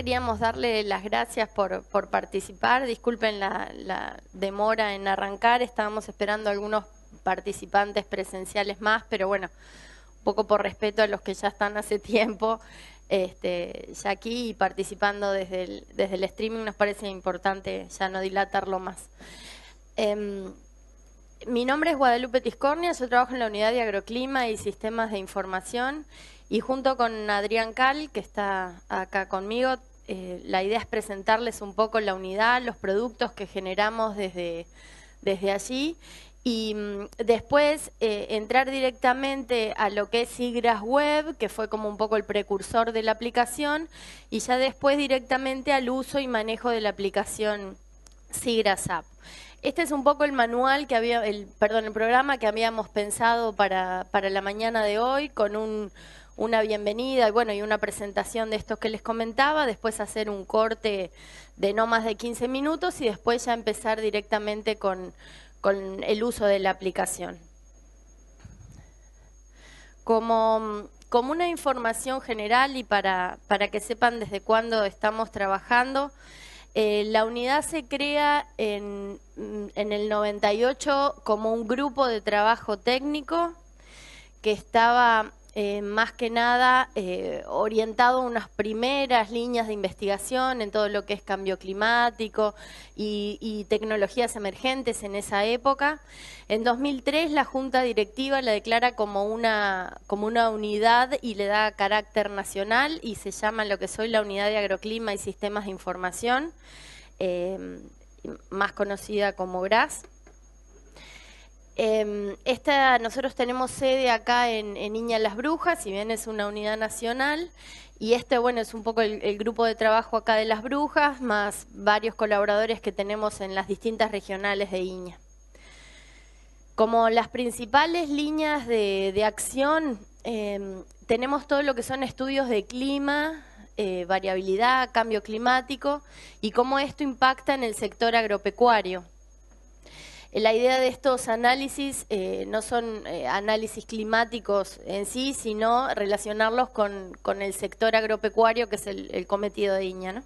queríamos darle las gracias por participar. Disculpen la demora en arrancar, estábamos esperando algunos participantes presenciales más, pero bueno, un poco por respeto a los que ya están hace tiempo ya aquí y participando desde el streaming, nos parece importante ya no dilatarlo más. Mi nombre es Guadalupe Tiscornia, yo trabajo en la Unidad de Agroclima y Sistemas de Información y junto con Adrián Cal, que está acá conmigo, la idea es presentarles un poco la unidad, los productos que generamos desde allí y después entrar directamente a lo que es SIGGRAS Web, que fue como un poco el precursor de la aplicación, y ya después directamente al uso y manejo de la aplicación SIGGRAS App. Este es un poco el manual que el programa que habíamos pensado para la mañana de hoy, con una bienvenida y una presentación de estos que les comentaba, después hacer un corte de no más de 15 minutos y después ya empezar directamente con el uso de la aplicación. Como una información general y para que sepan desde cuándo estamos trabajando, la unidad se crea en el 98 como un grupo de trabajo técnico que estaba más que nada orientado a unas primeras líneas de investigación en todo lo que es cambio climático y tecnologías emergentes en esa época. En 2003 la Junta Directiva la declara como una unidad y le da carácter nacional y se llama lo que es hoy la Unidad de Agroclima y Sistemas de Información, más conocida como GRAS. Nosotros tenemos sede acá en Iña Las Brujas, si bien es una unidad nacional, y es un poco el grupo de trabajo acá de Las Brujas, más varios colaboradores que tenemos en las distintas regionales de Iña. Como las principales líneas de acción, tenemos todo lo que son estudios de clima, variabilidad, cambio climático, y cómo esto impacta en el sector agropecuario. La idea de estos análisis no son análisis climáticos en sí, sino relacionarlos con el sector agropecuario, que es el cometido de Iña, ¿no?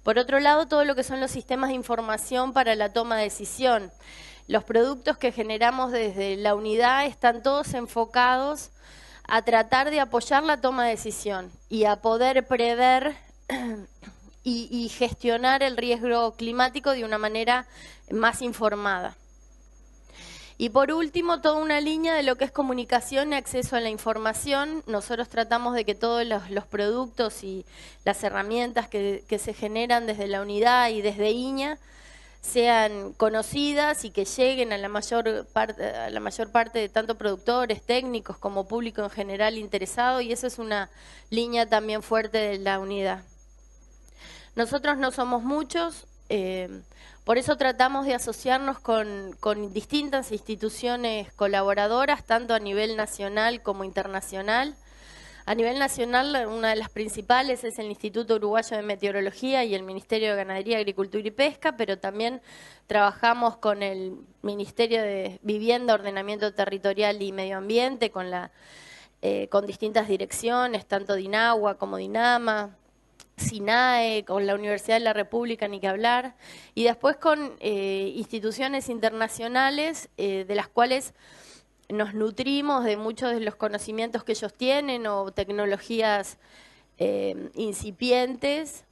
Por otro lado, todo lo que son los sistemas de información para la toma de decisión. Los productos que generamos desde la unidad están todos enfocados a tratar de apoyar la toma de decisión y a poder prever y gestionar el riesgo climático de una manera más informada. Y por último, toda una línea de lo que es comunicación y acceso a la información. Nosotros tratamos de que todos los productos y las herramientas que se generan desde la unidad y desde Iña sean conocidas y que lleguen a la mayor parte de tanto productores, técnicos como público en general interesado, y esa es una línea también fuerte de la unidad. Nosotros no somos muchos, por eso tratamos de asociarnos con distintas instituciones colaboradoras, tanto a nivel nacional como internacional. A nivel nacional, una de las principales es el Instituto Uruguayo de Meteorología y el Ministerio de Ganadería, Agricultura y Pesca, pero también trabajamos con el Ministerio de Vivienda, Ordenamiento Territorial y Medio Ambiente, con distintas direcciones, tanto DINAGUA como DINAMA, SINAE, con la Universidad de la República, ni que hablar, y después con instituciones internacionales de las cuales nos nutrimos de muchos de los conocimientos que ellos tienen o tecnologías incipientes,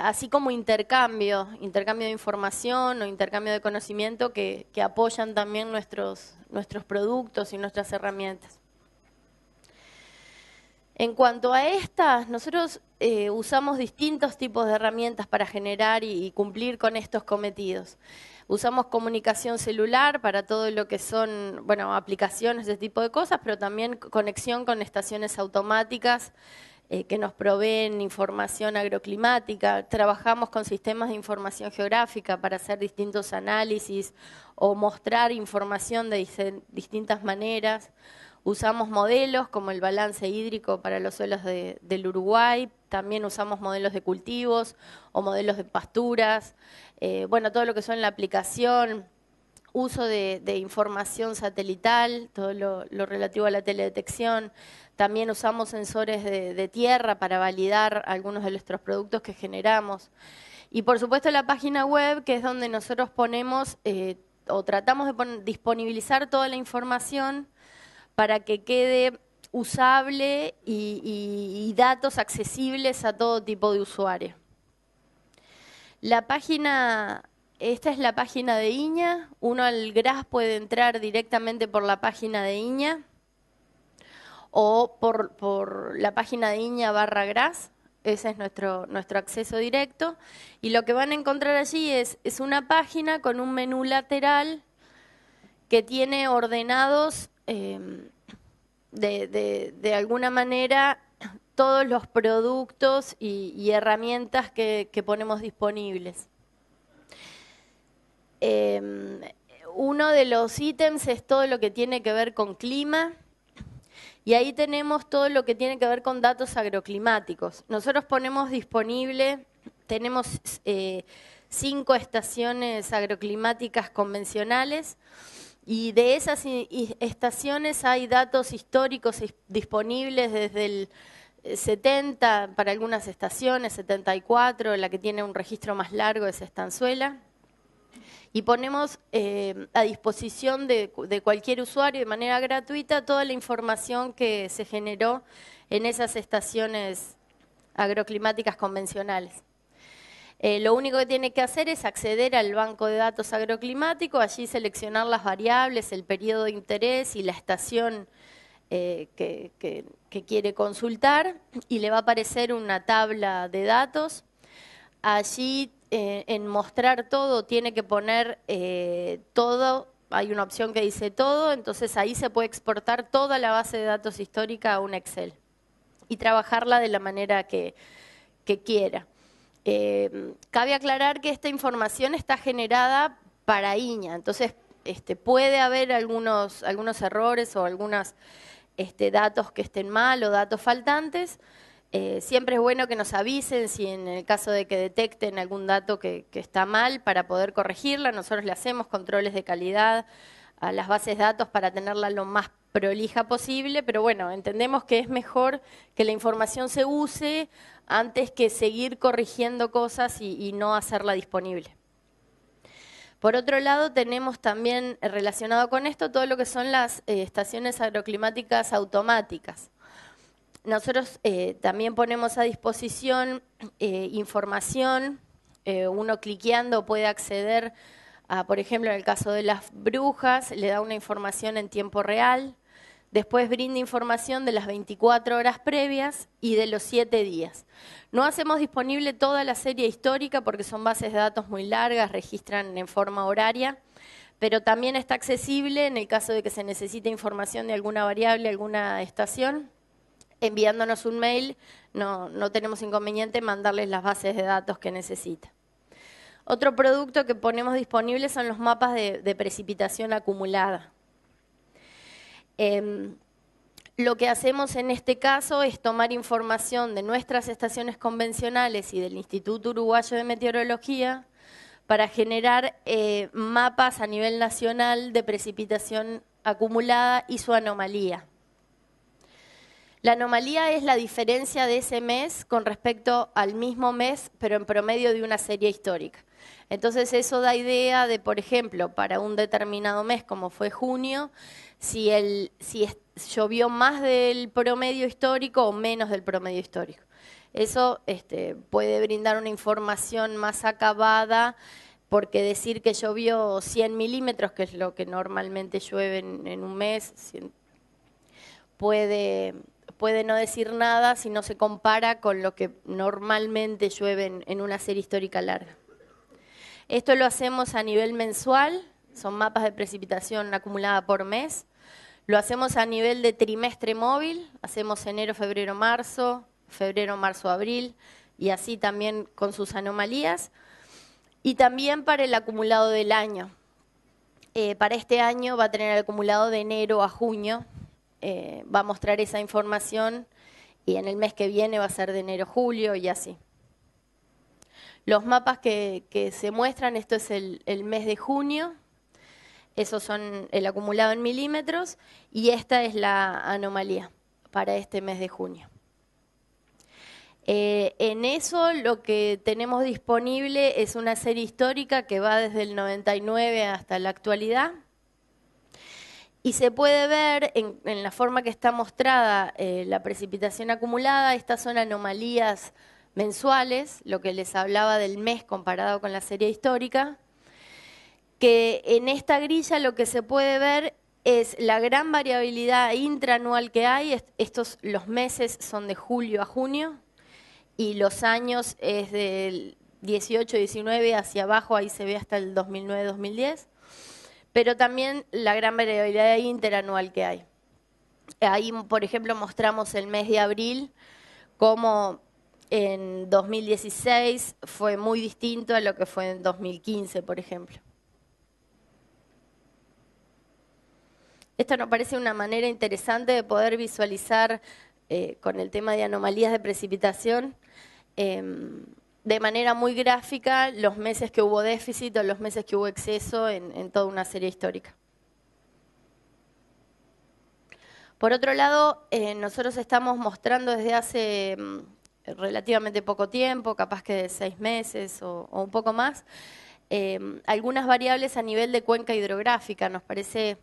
así como intercambio de información o intercambio de conocimiento que apoyan también nuestros productos y nuestras herramientas. En cuanto a estas, nosotros usamos distintos tipos de herramientas para generar y cumplir con estos cometidos. Usamos comunicación celular para todo lo que son, aplicaciones de este tipo de cosas, pero también conexión con estaciones automáticas que nos proveen información agroclimática. Trabajamos con sistemas de información geográfica para hacer distintos análisis o mostrar información de distintas maneras. Usamos modelos como el balance hídrico para los suelos del Uruguay, también usamos modelos de cultivos o modelos de pasturas, todo lo que son la aplicación uso de información satelital, todo lo relativo a la teledetección. También usamos sensores de tierra para validar algunos de nuestros productos que generamos. Y por supuesto la página web, que es donde nosotros ponemos o tratamos de disponibilizar toda la información para que quede usable y datos accesibles a todo tipo de usuario. La página, esta es la página de INAH. Uno al GRAS puede entrar directamente por la página de INAH o por la página de INAH/GRAS. Ese es nuestro acceso directo. Y lo que van a encontrar allí es una página con un menú lateral que tiene ordenados de alguna manera todos los productos y herramientas que ponemos disponibles. Uno de los ítems es todo lo que tiene que ver con clima. Y ahí tenemos todo lo que tiene que ver con datos agroclimáticos. Nosotros ponemos disponible, tenemos 5 estaciones agroclimáticas convencionales y de esas estaciones hay datos históricos disponibles desde el 70 para algunas estaciones, 74, la que tiene un registro más largo es Estanzuela. Y ponemos a disposición de cualquier usuario de manera gratuita toda la información que se generó en esas estaciones agroclimáticas convencionales. Lo único que tiene que hacer es acceder al banco de datos agroclimático, allí seleccionar las variables, el periodo de interés y la estación que quiere consultar y le va a aparecer una tabla de datos. Allí en mostrar todo tiene que poner todo, hay una opción que dice todo, entonces ahí se puede exportar toda la base de datos histórica a un Excel y trabajarla de la manera que quiera. Cabe aclarar que esta información está generada para INAH, entonces puede haber algunos errores o algunos datos que estén mal o datos faltantes. Siempre es bueno que nos avisen si en el caso de que detecten algún dato que está mal para poder corregirla. Nosotros le hacemos controles de calidad a las bases de datos para tenerla lo más prolija posible, pero bueno, entendemos que es mejor que la información se use antes que seguir corrigiendo cosas y no hacerla disponible. Por otro lado, tenemos también relacionado con esto todo lo que son las estaciones agroclimáticas automáticas. Nosotros también ponemos a disposición información, uno cliqueando puede acceder a, por ejemplo, en el caso de las brujas, le da una información en tiempo real, después brinda información de las 24 horas previas y de los 7 días. No hacemos disponible toda la serie histórica porque son bases de datos muy largas, registran en forma horaria, pero también está accesible en el caso de que se necesite información de alguna variable, alguna estación. Enviándonos un mail, no tenemos inconveniente en mandarles las bases de datos que necesita. Otro producto que ponemos disponible son los mapas de precipitación acumulada. Lo que hacemos en este caso es tomar información de nuestras estaciones convencionales y del Instituto Uruguayo de Meteorología para generar mapas a nivel nacional de precipitación acumulada y su anomalía. La anomalía es la diferencia de ese mes con respecto al mismo mes, pero en promedio de una serie histórica. Entonces eso da idea de, por ejemplo, para un determinado mes como fue junio, si llovió más del promedio histórico o menos del promedio histórico. Eso puede brindar una información más acabada, porque decir que llovió 100 milímetros, que es lo que normalmente llueve en un mes, puede no decir nada si no se compara con lo que normalmente llueve en una serie histórica larga. Esto lo hacemos a nivel mensual, son mapas de precipitación acumulada por mes. Lo hacemos a nivel de trimestre móvil, hacemos enero, febrero, marzo, abril, y así también con sus anomalías. Y también para el acumulado del año. Para este año va a tener el acumulado de enero a junio, va a mostrar esa información y en el mes que viene va a ser de enero a julio y así. Los mapas que se muestran, esto es el mes de junio, Esos son el acumulado en milímetros y esta es la anomalía para este mes de junio. En eso lo que tenemos disponible es una serie histórica que va desde el 99 hasta la actualidad. Y se puede ver en la forma que está mostrada la precipitación acumulada. Estas son anomalías mensuales, lo que les hablaba del mes comparado con la serie histórica, que en esta grilla lo que se puede ver es la gran variabilidad intraanual que hay. Los meses son de julio a junio y los años es del 18, 19 hacia abajo, ahí se ve hasta el 2009, 2010. Pero también la gran variabilidad interanual que hay. Ahí, por ejemplo, mostramos el mes de abril, como en 2016 fue muy distinto a lo que fue en 2015, por ejemplo. Esto nos parece una manera interesante de poder visualizar con el tema de anomalías de precipitación de manera muy gráfica los meses que hubo déficit o los meses que hubo exceso en toda una serie histórica. Por otro lado, nosotros estamos mostrando desde hace relativamente poco tiempo, capaz que de 6 meses o un poco más, algunas variables a nivel de cuenca hidrográfica. Nos parece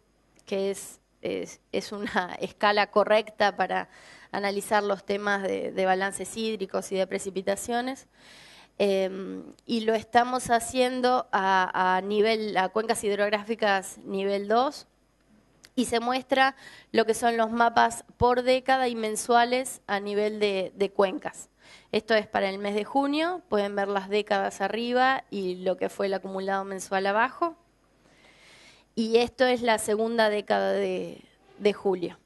que es una escala correcta para analizar los temas de balances hídricos y de precipitaciones. Y lo estamos haciendo a cuencas hidrográficas nivel 2, y se muestra lo que son los mapas por década y mensuales a nivel de cuencas. Esto es para el mes de junio, pueden ver las décadas arriba y lo que fue el acumulado mensual abajo. Y esto es la segunda década de julio.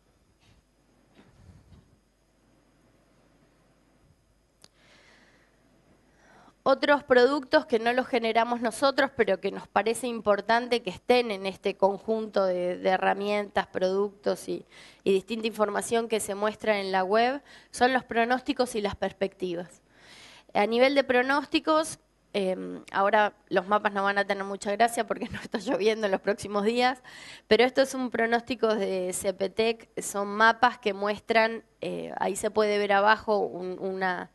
Otros productos que no los generamos nosotros, pero que nos parece importante que estén en este conjunto de herramientas, productos y distinta información que se muestra en la web, son los pronósticos y las perspectivas. A nivel de pronósticos, ahora los mapas no van a tener mucha gracia porque no está lloviendo en los próximos días, pero esto es un pronóstico de CPTEC, son mapas que muestran, ahí se puede ver abajo una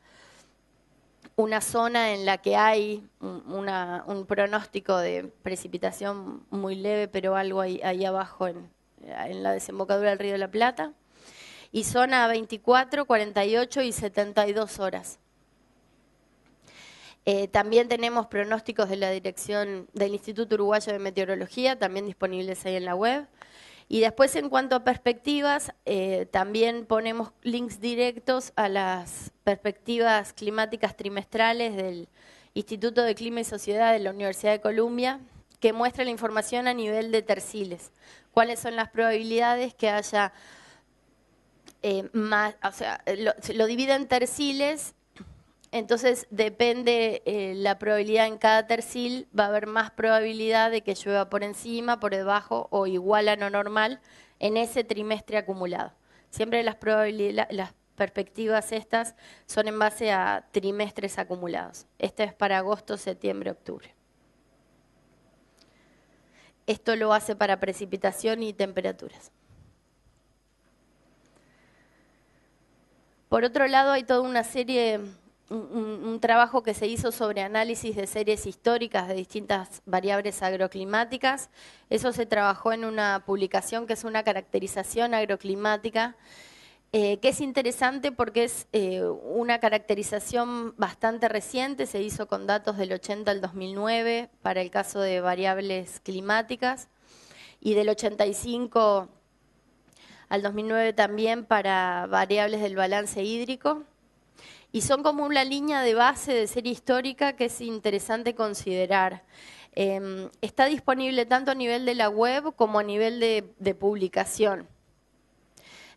zona en la que hay un pronóstico de precipitación muy leve, pero algo ahí abajo en la desembocadura del Río de la Plata, y zona a 24, 48 y 72 horas. También tenemos pronósticos de la dirección del Instituto Uruguayo de Meteorología, también disponibles ahí en la web. Y después, en cuanto a perspectivas, también ponemos links directos a las perspectivas climáticas trimestrales del Instituto de Clima y Sociedad de la Universidad de Columbia, que muestra la información a nivel de terciles. ¿Cuáles son las probabilidades que haya más? O sea, lo divide en terciles. Entonces depende la probabilidad en cada tercil, va a haber más probabilidad de que llueva por encima, por debajo o igual a lo normal en ese trimestre acumulado. Siempre las perspectivas estas son en base a trimestres acumulados. Este es para agosto, septiembre, octubre. Esto lo hace para precipitación y temperaturas. Por otro lado, hay toda una serie, un trabajo que se hizo sobre análisis de series históricas de distintas variables agroclimáticas. Eso se trabajó en una publicación que es una caracterización agroclimática, que es interesante porque es una caracterización bastante reciente, se hizo con datos del 80 al 2009 para el caso de variables climáticas y del 85 al 2009 también para variables del balance hídrico. Y son como una línea de base de serie histórica que es interesante considerar. Está disponible tanto a nivel de la web como a nivel de publicación.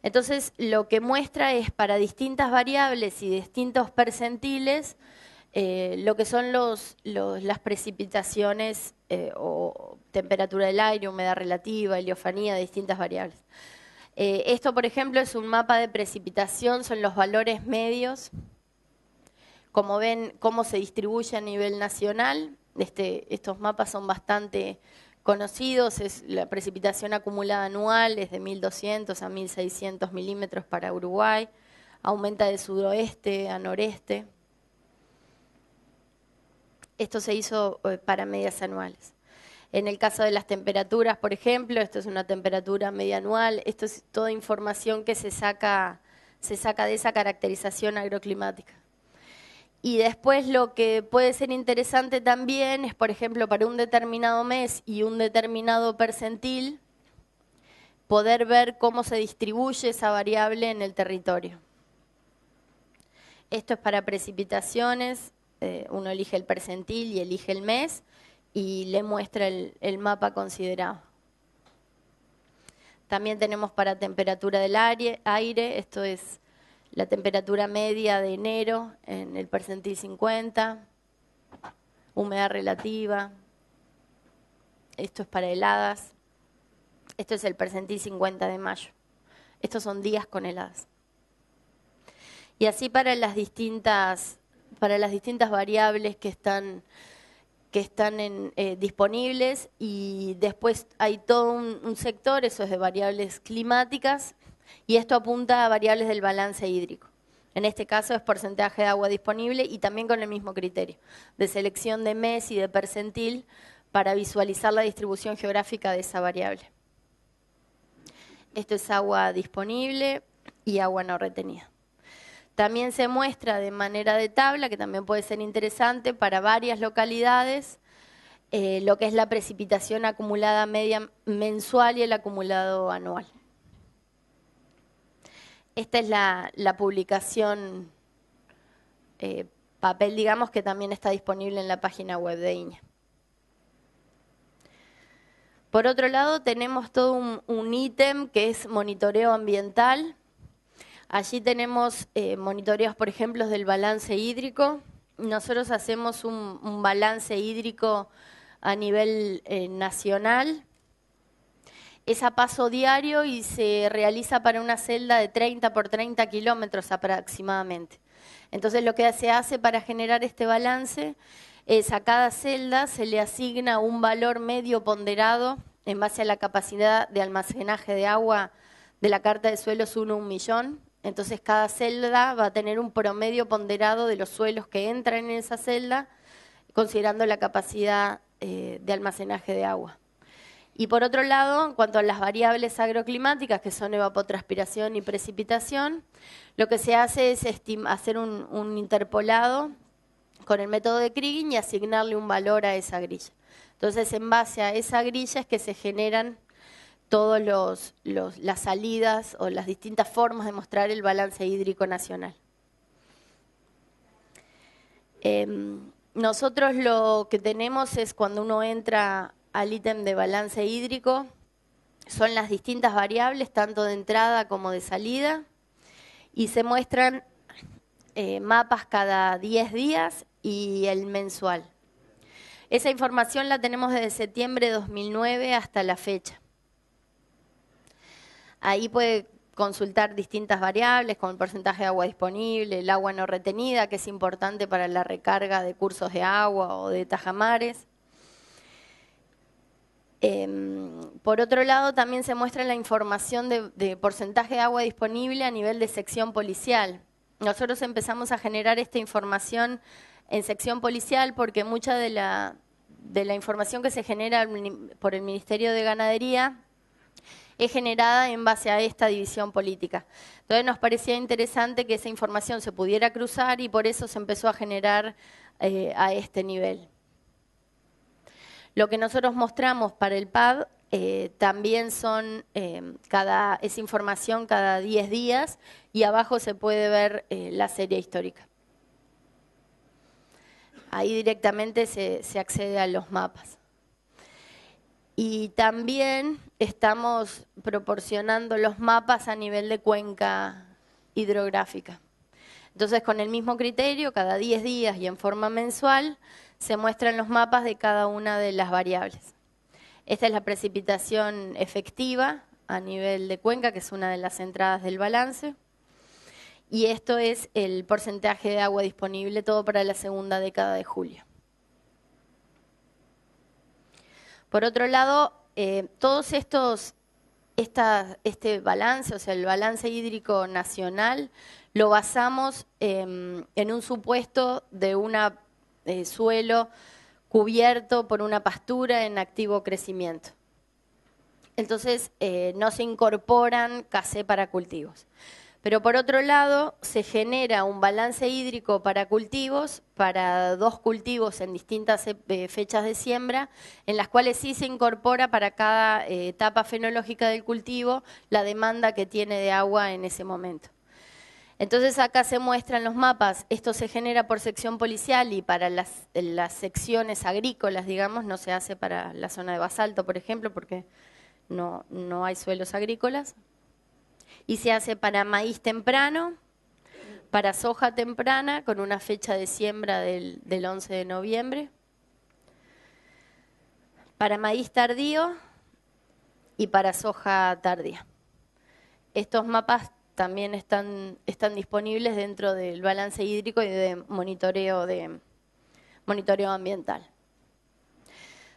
Entonces, lo que muestra es para distintas variables y distintos percentiles lo que son las precipitaciones o temperatura del aire, humedad relativa, heliofanía de distintas variables. Esto, por ejemplo, es un mapa de precipitación, son los valores medios. Como ven, cómo se distribuye a nivel nacional. Estos mapas son bastante conocidos es la precipitación acumulada anual, es de 1.200 a 1.600 milímetros para Uruguay, aumenta de sudoeste a noreste. Esto se hizo para medias anuales. En el caso de las temperaturas, por ejemplo, esto es una temperatura media anual, esto es toda información que se saca de esa caracterización agroclimática. Y después lo que puede ser interesante también es, por ejemplo, para un determinado mes y un determinado percentil, poder ver cómo se distribuye esa variable en el territorio. Esto es para precipitaciones, uno elige el percentil y elige el mes y le muestra el mapa considerado. También tenemos para temperatura del aire, esto es la temperatura media de enero en el percentil 50, humedad relativa, esto es para heladas, esto es el percentil 50 de mayo. Estos son días con heladas. Y así para las distintas variables que están disponibles, y después hay todo un sector, eso es de variables climáticas, y esto apunta a variables del balance hídrico. En este caso es porcentaje de agua disponible y también con el mismo criterio, de selección de mes y de percentil para visualizar la distribución geográfica de esa variable. Esto es agua disponible y agua no retenida. También se muestra de manera de tabla, que también puede ser interesante para varias localidades, lo que es la precipitación acumulada media mensual y el acumulado anual. Esta es la publicación papel, digamos, que también está disponible en la página web de INEA. Por otro lado, tenemos todo un ítem que es monitoreo ambiental. Allí tenemos monitoreos, por ejemplo, del balance hídrico. Nosotros hacemos un balance hídrico a nivel nacional. Es a paso diario y se realiza para una celda de 30 por 30 kilómetros aproximadamente. Entonces lo que se hace para generar este balance es a cada celda se le asigna un valor medio ponderado en base a la capacidad de almacenaje de agua de la carta de suelos 1/1.000.000. Entonces cada celda va a tener un promedio ponderado de los suelos que entran en esa celda, considerando la capacidad de almacenaje de agua. Y por otro lado, en cuanto a las variables agroclimáticas, que son evapotranspiración y precipitación, lo que se hace es hacer un interpolado con el método de Kriging y asignarle un valor a esa grilla. Entonces, en base a esa grilla es que se generan todas las salidas o las distintas formas de mostrar el balance hídrico nacional. Nosotros lo que tenemos es cuando uno entra al ítem de balance hídrico, son las distintas variables, tanto de entrada como de salida, y se muestran mapas cada 10 días y el mensual. Esa información la tenemos desde septiembre de 2009 hasta la fecha. Ahí puede consultar distintas variables como el porcentaje de agua disponible, el agua no retenida, que es importante para la recarga de cursos de agua o de tajamares. Por otro lado, también se muestra la información de porcentaje de agua disponible a nivel de sección policial. Nosotros empezamos a generar esta información en sección policial porque mucha de la información que se genera por el Ministerio de Ganadería es generada en base a esta división política. Entonces nos parecía interesante que esa información se pudiera cruzar y por eso se empezó a generar a este nivel. Lo que nosotros mostramos para el PAD también son es información cada 10 días y abajo se puede ver la serie histórica. Ahí directamente se accede a los mapas. Y también estamos proporcionando los mapas a nivel de cuenca hidrográfica. Entonces, con el mismo criterio, cada 10 días y en forma mensual, se muestran los mapas de cada una de las variables. Esta es la precipitación efectiva a nivel de cuenca, que es una de las entradas del balance. Y esto es el porcentaje de agua disponible, todo para la segunda década de julio. Por otro lado, todos este balance, o sea, el balance hídrico nacional, lo basamos en un supuesto de un suelo cubierto por una pastura en activo crecimiento. Entonces, no se incorporan KC para cultivos. Pero por otro lado, se genera un balance hídrico para cultivos, para 2 cultivos en distintas fechas de siembra, en las cuales sí se incorpora para cada etapa fenológica del cultivo la demanda que tiene de agua en ese momento. Entonces acá se muestran los mapas, esto se genera por sección policial y para las secciones agrícolas, digamos, no se hace para la zona de basalto, por ejemplo, porque no hay suelos agrícolas. Y se hace para maíz temprano, para soja temprana, con una fecha de siembra del 11 de noviembre, para maíz tardío y para soja tardía. Estos mapas también están disponibles dentro del balance hídrico y de monitoreo ambiental.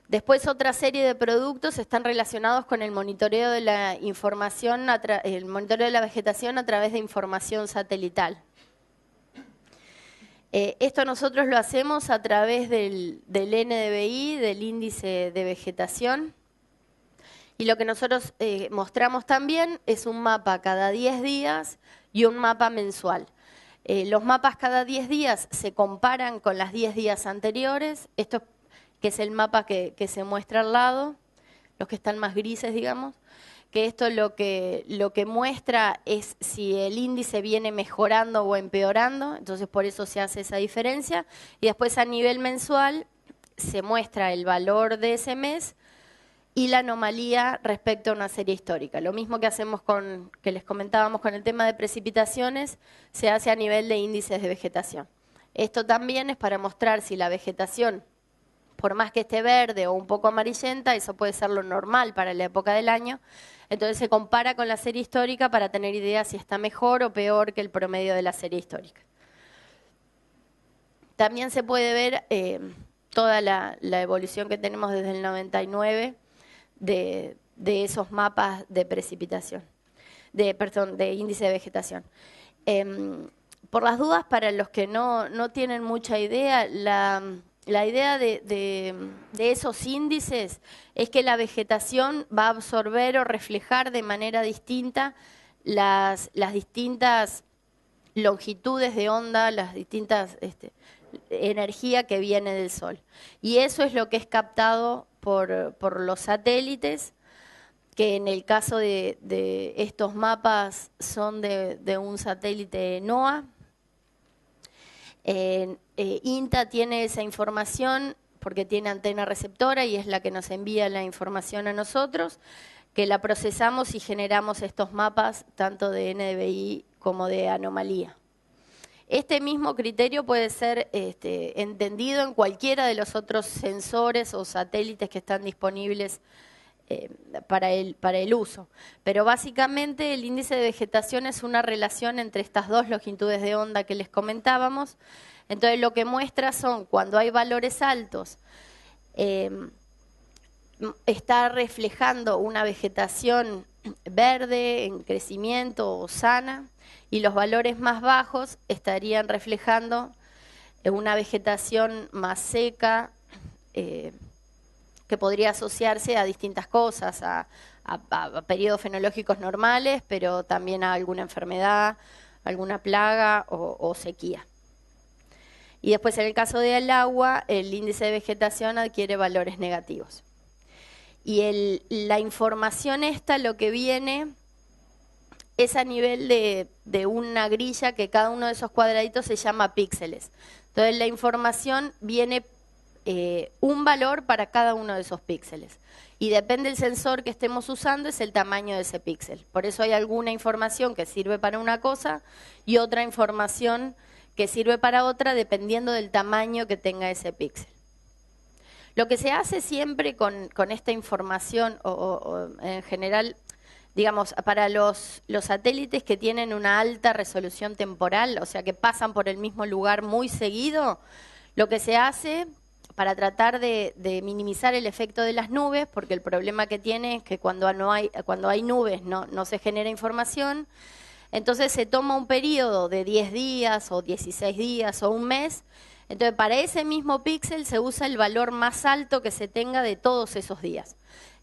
Después otra serie de productos están relacionados con el monitoreo de la información, el monitoreo de la vegetación a través de información satelital. Esto nosotros lo hacemos a través del NDVI, del índice de vegetación. Y lo que nosotros mostramos también es un mapa cada 10 días y un mapa mensual. Los mapas cada 10 días se comparan con las 10 días anteriores. Esto que es el mapa que se muestra al lado, los que están más grises, digamos, que esto lo que muestra es si el índice viene mejorando o empeorando, entonces por eso se hace esa diferencia, y después a nivel mensual se muestra el valor de ese mes y la anomalía respecto a una serie histórica. Lo mismo que hacemos que les comentábamos con el tema de precipitaciones, se hace a nivel de índices de vegetación. Esto también es para mostrar si la vegetación, por más que esté verde o un poco amarillenta, eso puede ser lo normal para la época del año. Entonces se compara con la serie histórica para tener idea si está mejor o peor que el promedio de la serie histórica. También se puede ver toda la evolución que tenemos desde el 99 de esos mapas de precipitación, de índice de vegetación. Por las dudas, para los que no tienen mucha idea, la idea de esos índices es que la vegetación va a absorber o reflejar de manera distinta las distintas longitudes de onda, las distintas energía que viene del Sol. Y eso es lo que es captado por los satélites, que en el caso de estos mapas son de un satélite NOAA. INTA tiene esa información porque tiene antena receptora y es la que nos envía la información a nosotros, que la procesamos y generamos estos mapas tanto de NDVI como de anomalía. Este mismo criterio puede ser entendido en cualquiera de los otros sensores o satélites que están disponibles para el uso. Pero básicamente el índice de vegetación es una relación entre estas 2 longitudes de onda que les comentábamos. Entonces lo que muestra son cuando hay valores altos, está reflejando una vegetación verde en crecimiento o sana, y los valores más bajos estarían reflejando una vegetación más seca, que podría asociarse a distintas cosas, a periodos fenológicos normales, pero también a alguna enfermedad, alguna plaga o sequía. Y después en el caso del agua, el índice de vegetación adquiere valores negativos. Y la información esta lo que viene es a nivel de una grilla que cada uno de esos cuadraditos se llama píxeles. Entonces la información viene un valor para cada uno de esos píxeles. Y depende del sensor que estemos usando, es el tamaño de ese píxel. Por eso hay alguna información que sirve para una cosa y otra información que sirve para otra dependiendo del tamaño que tenga ese píxel. Lo que se hace siempre con esta información, o en general, digamos, para los satélites que tienen una alta resolución temporal, o sea que pasan por el mismo lugar muy seguido, lo que se hace para tratar de minimizar el efecto de las nubes, porque el problema que tiene es que cuando hay nubes no se genera información. Entonces se toma un periodo de 10 días o 16 días o un mes. Entonces para ese mismo píxel se usa el valor más alto que se tenga de todos esos días.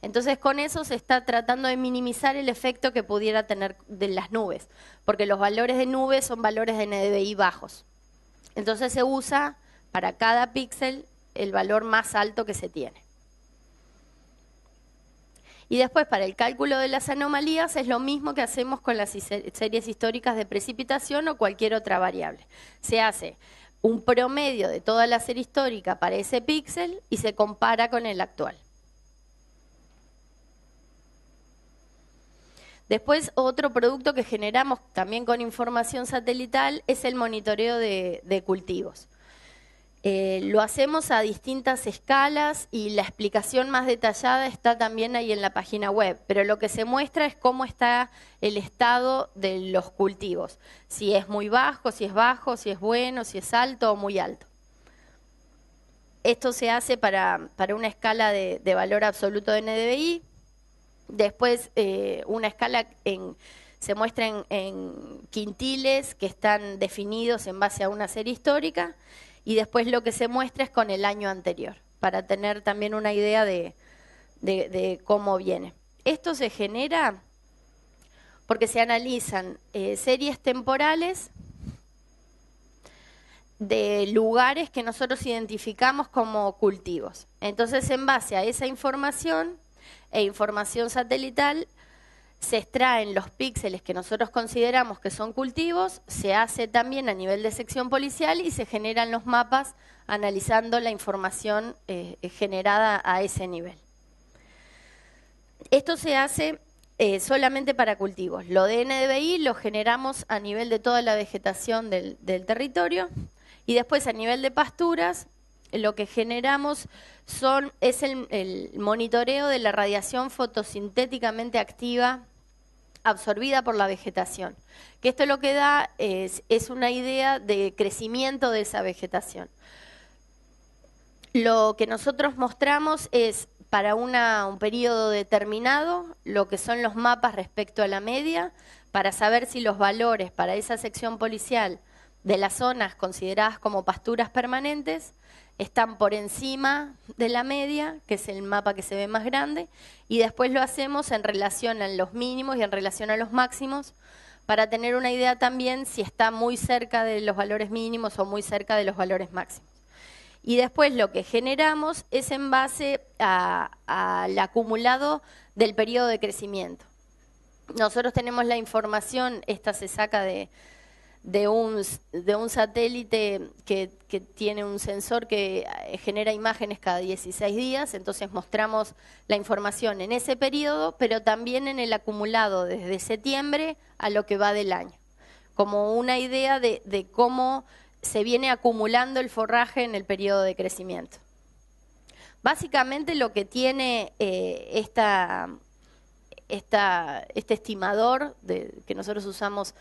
Entonces con eso se está tratando de minimizar el efecto que pudiera tener de las nubes, porque los valores de nubes son valores de NDVI bajos. Entonces se usa para cada píxel el valor más alto que se tiene. Y después para el cálculo de las anomalías es lo mismo que hacemos con las series históricas de precipitación o cualquier otra variable. Se hace un promedio de toda la serie histórica para ese píxel y se compara con el actual. Después, otro producto que generamos también con información satelital es el monitoreo de cultivos. Lo hacemos a distintas escalas y la explicación más detallada está también ahí en la página web, pero lo que se muestra es cómo está el estado de los cultivos, si es muy bajo, si es bueno, si es alto o muy alto. Esto se hace para una escala de valor absoluto de NDVI, después una escala se muestra en quintiles que están definidos en base a una serie histórica, y después lo que se muestra es con el año anterior, para tener también una idea de cómo viene. Esto se genera porque se analizan series temporales de lugares que nosotros identificamos como cultivos. Entonces, en base a esa información e información satelital, se extraen los píxeles que nosotros consideramos que son cultivos, se hace también a nivel de sección policial y se generan los mapas analizando la información generada a ese nivel. Esto se hace solamente para cultivos. Lo de NDVI lo generamos a nivel de toda la vegetación del territorio y después a nivel de pasturas lo que generamos es el monitoreo de la radiación fotosintéticamente activa absorbida por la vegetación, que esto lo que da es una idea de crecimiento de esa vegetación. Lo que nosotros mostramos es para un periodo determinado lo que son los mapas respecto a la media, para saber si los valores para esa sección policial de las zonas consideradas como pasturas permanentes están por encima de la media, que es el mapa que se ve más grande, y después lo hacemos en relación a los mínimos y en relación a los máximos, para tener una idea también si está muy cerca de los valores mínimos o muy cerca de los valores máximos. Y después lo que generamos es en base al acumulado del periodo de crecimiento. Nosotros tenemos la información, esta se saca de un satélite que tiene un sensor que genera imágenes cada 16 días, entonces mostramos la información en ese periodo, pero también en el acumulado desde septiembre a lo que va del año, como una idea de cómo se viene acumulando el forraje en el periodo de crecimiento. Básicamente lo que tiene este estimador que nosotros usamos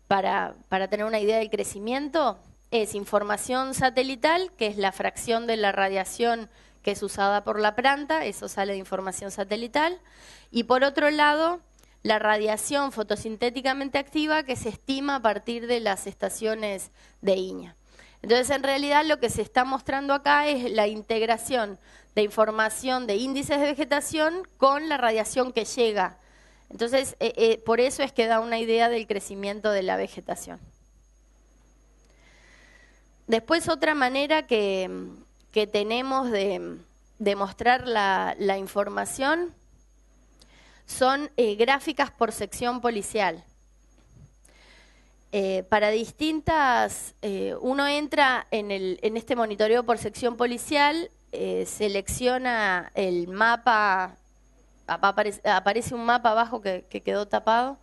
para tener una idea del crecimiento es información satelital, que es la fracción de la radiación que es usada por la planta, eso sale de información satelital, y por otro lado, la radiación fotosintéticamente activa que se estima a partir de las estaciones de INAH. Entonces, en realidad, lo que se está mostrando acá es la integración de información de índices de vegetación con la radiación que llega. Entonces, por eso es que da una idea del crecimiento de la vegetación. Después, otra manera que tenemos de mostrar la información son gráficas por sección policial. Para distintas, uno entra en este monitoreo por sección policial, selecciona el mapa, aparece un mapa abajo que quedó tapado,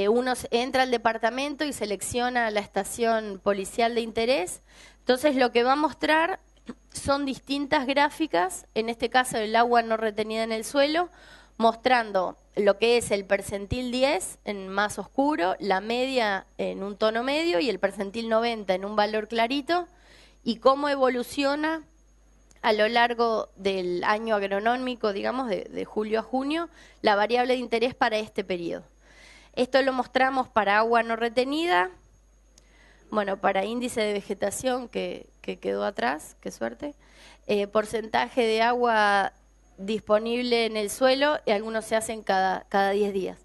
uno entra al departamento y selecciona la estación policial de interés, entonces lo que va a mostrar son distintas gráficas, en este caso el agua no retenida en el suelo, mostrando lo que es el percentil 10 en más oscuro, la media en un tono medio y el percentil 90 en un valor clarito, y cómo evoluciona a lo largo del año agronómico, digamos, de julio a junio, la variable de interés para este periodo. Esto lo mostramos para agua no retenida, bueno, para índice de vegetación que quedó atrás, qué suerte, porcentaje de agua disponible en el suelo, y algunos se hacen cada 10 días.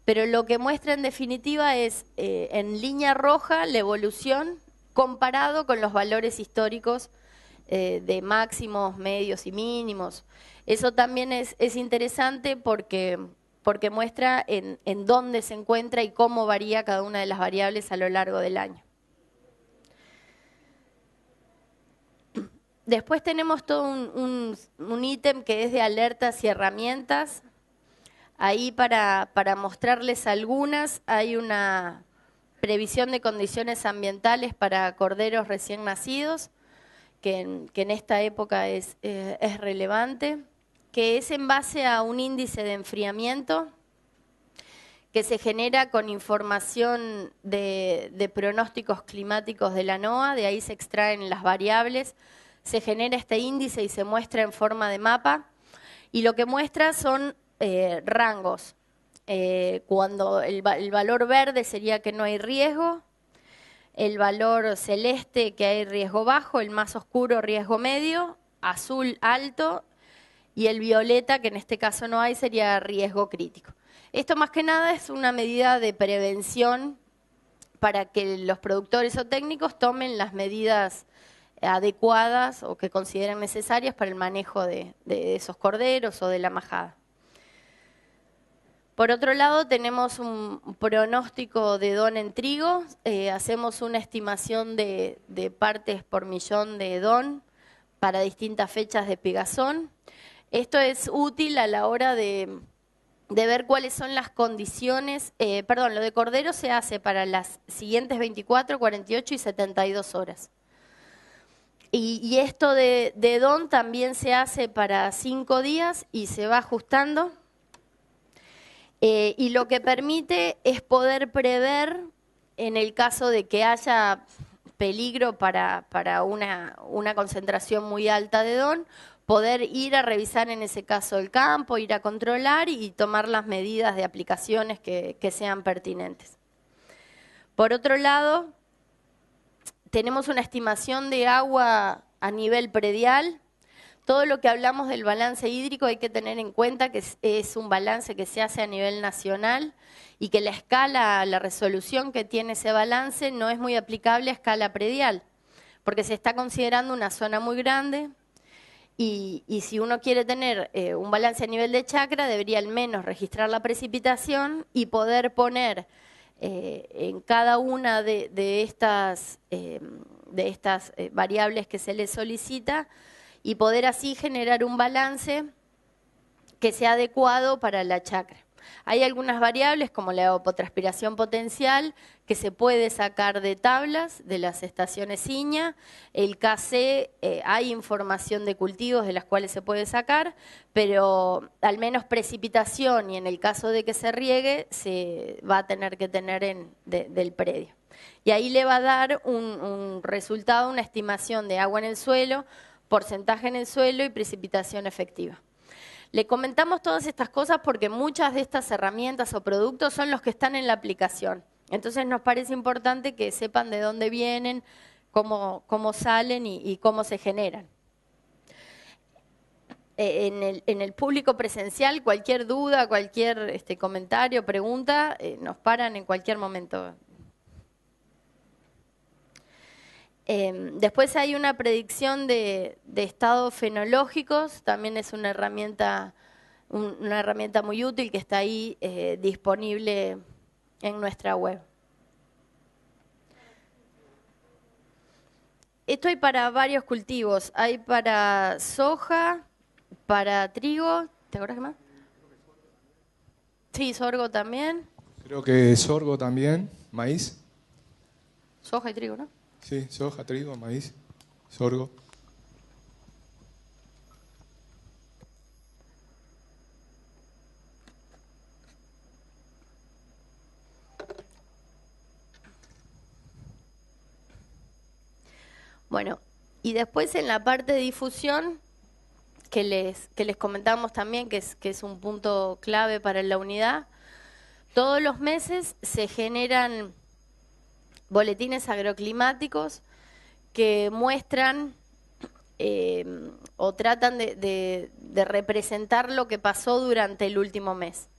Pero lo que muestra en definitiva es, en línea roja, la evolución comparado con los valores históricos de máximos, medios y mínimos. Eso también es interesante porque muestra en dónde se encuentra y cómo varía cada una de las variables a lo largo del año. Después tenemos todo un ítem que es de alertas y herramientas. Ahí para mostrarles algunas, hay una previsión de condiciones ambientales para corderos recién nacidos, que en esta época es relevante, que es en base a un índice de enfriamiento que se genera con información de pronósticos climáticos de la NOAA, de ahí se extraen las variables, se genera este índice y se muestra en forma de mapa, y lo que muestra son rangos. Cuando el valor verde sería que no hay riesgo, el valor celeste que hay riesgo bajo, el más oscuro riesgo medio, azul alto, y el violeta, que en este caso no hay, sería riesgo crítico. Esto más que nada es una medida de prevención para que los productores o técnicos tomen las medidas adecuadas o que consideren necesarias para el manejo de esos corderos o de la majada. Por otro lado, tenemos un pronóstico de DON en trigo, hacemos una estimación de partes por millón de DON para distintas fechas de pigazón. Esto es útil a la hora de ver cuáles son las condiciones, lo de cordero se hace para las siguientes 24, 48 y 72 horas. Y esto de DON también se hace para 5 días y se va ajustando. Y lo que permite es poder prever, en el caso de que haya peligro para una concentración muy alta de DON, poder ir a revisar en ese caso el campo, ir a controlar y tomar las medidas de aplicaciones que sean pertinentes. Por otro lado, tenemos una estimación de agua a nivel predial. Todo lo que hablamos del balance hídrico hay que tener en cuenta que es un balance que se hace a nivel nacional y que la escala, la resolución que tiene ese balance no es muy aplicable a escala predial, porque se está considerando una zona muy grande y si uno quiere tener un balance a nivel de chacra, debería al menos registrar la precipitación y poder poner en cada una de estas variables que se le solicita y poder así generar un balance que sea adecuado para la chacra. Hay algunas variables como la evapotranspiración potencial que se puede sacar de tablas de las estaciones INEA, el KC, hay información de cultivos de las cuales se puede sacar, pero al menos precipitación y en el caso de que se riegue se va a tener que tener del predio. Y ahí le va a dar un resultado, una estimación de agua en el suelo, porcentaje en el suelo y precipitación efectiva. Le comentamos todas estas cosas porque muchas de estas herramientas o productos son los que están en la aplicación. Entonces nos parece importante que sepan de dónde vienen, cómo salen y cómo se generan. En el público presencial, cualquier duda, cualquier comentario, pregunta, nos paran en cualquier momento. Después hay una predicción de estados fenológicos, también es una herramienta muy útil que está ahí disponible en nuestra web. Esto hay para varios cultivos, hay para soja, para trigo, ¿te acuerdas qué más? Sí, sorgo también. Creo que sorgo también, maíz. Soja y trigo, ¿no? Sí, soja, trigo, maíz, sorgo. Bueno, Y después en la parte de difusión, que les comentamos también, que es un punto clave para la unidad, todos los meses se generan boletines agroclimáticos que muestran o tratan de representar lo que pasó durante el último mes.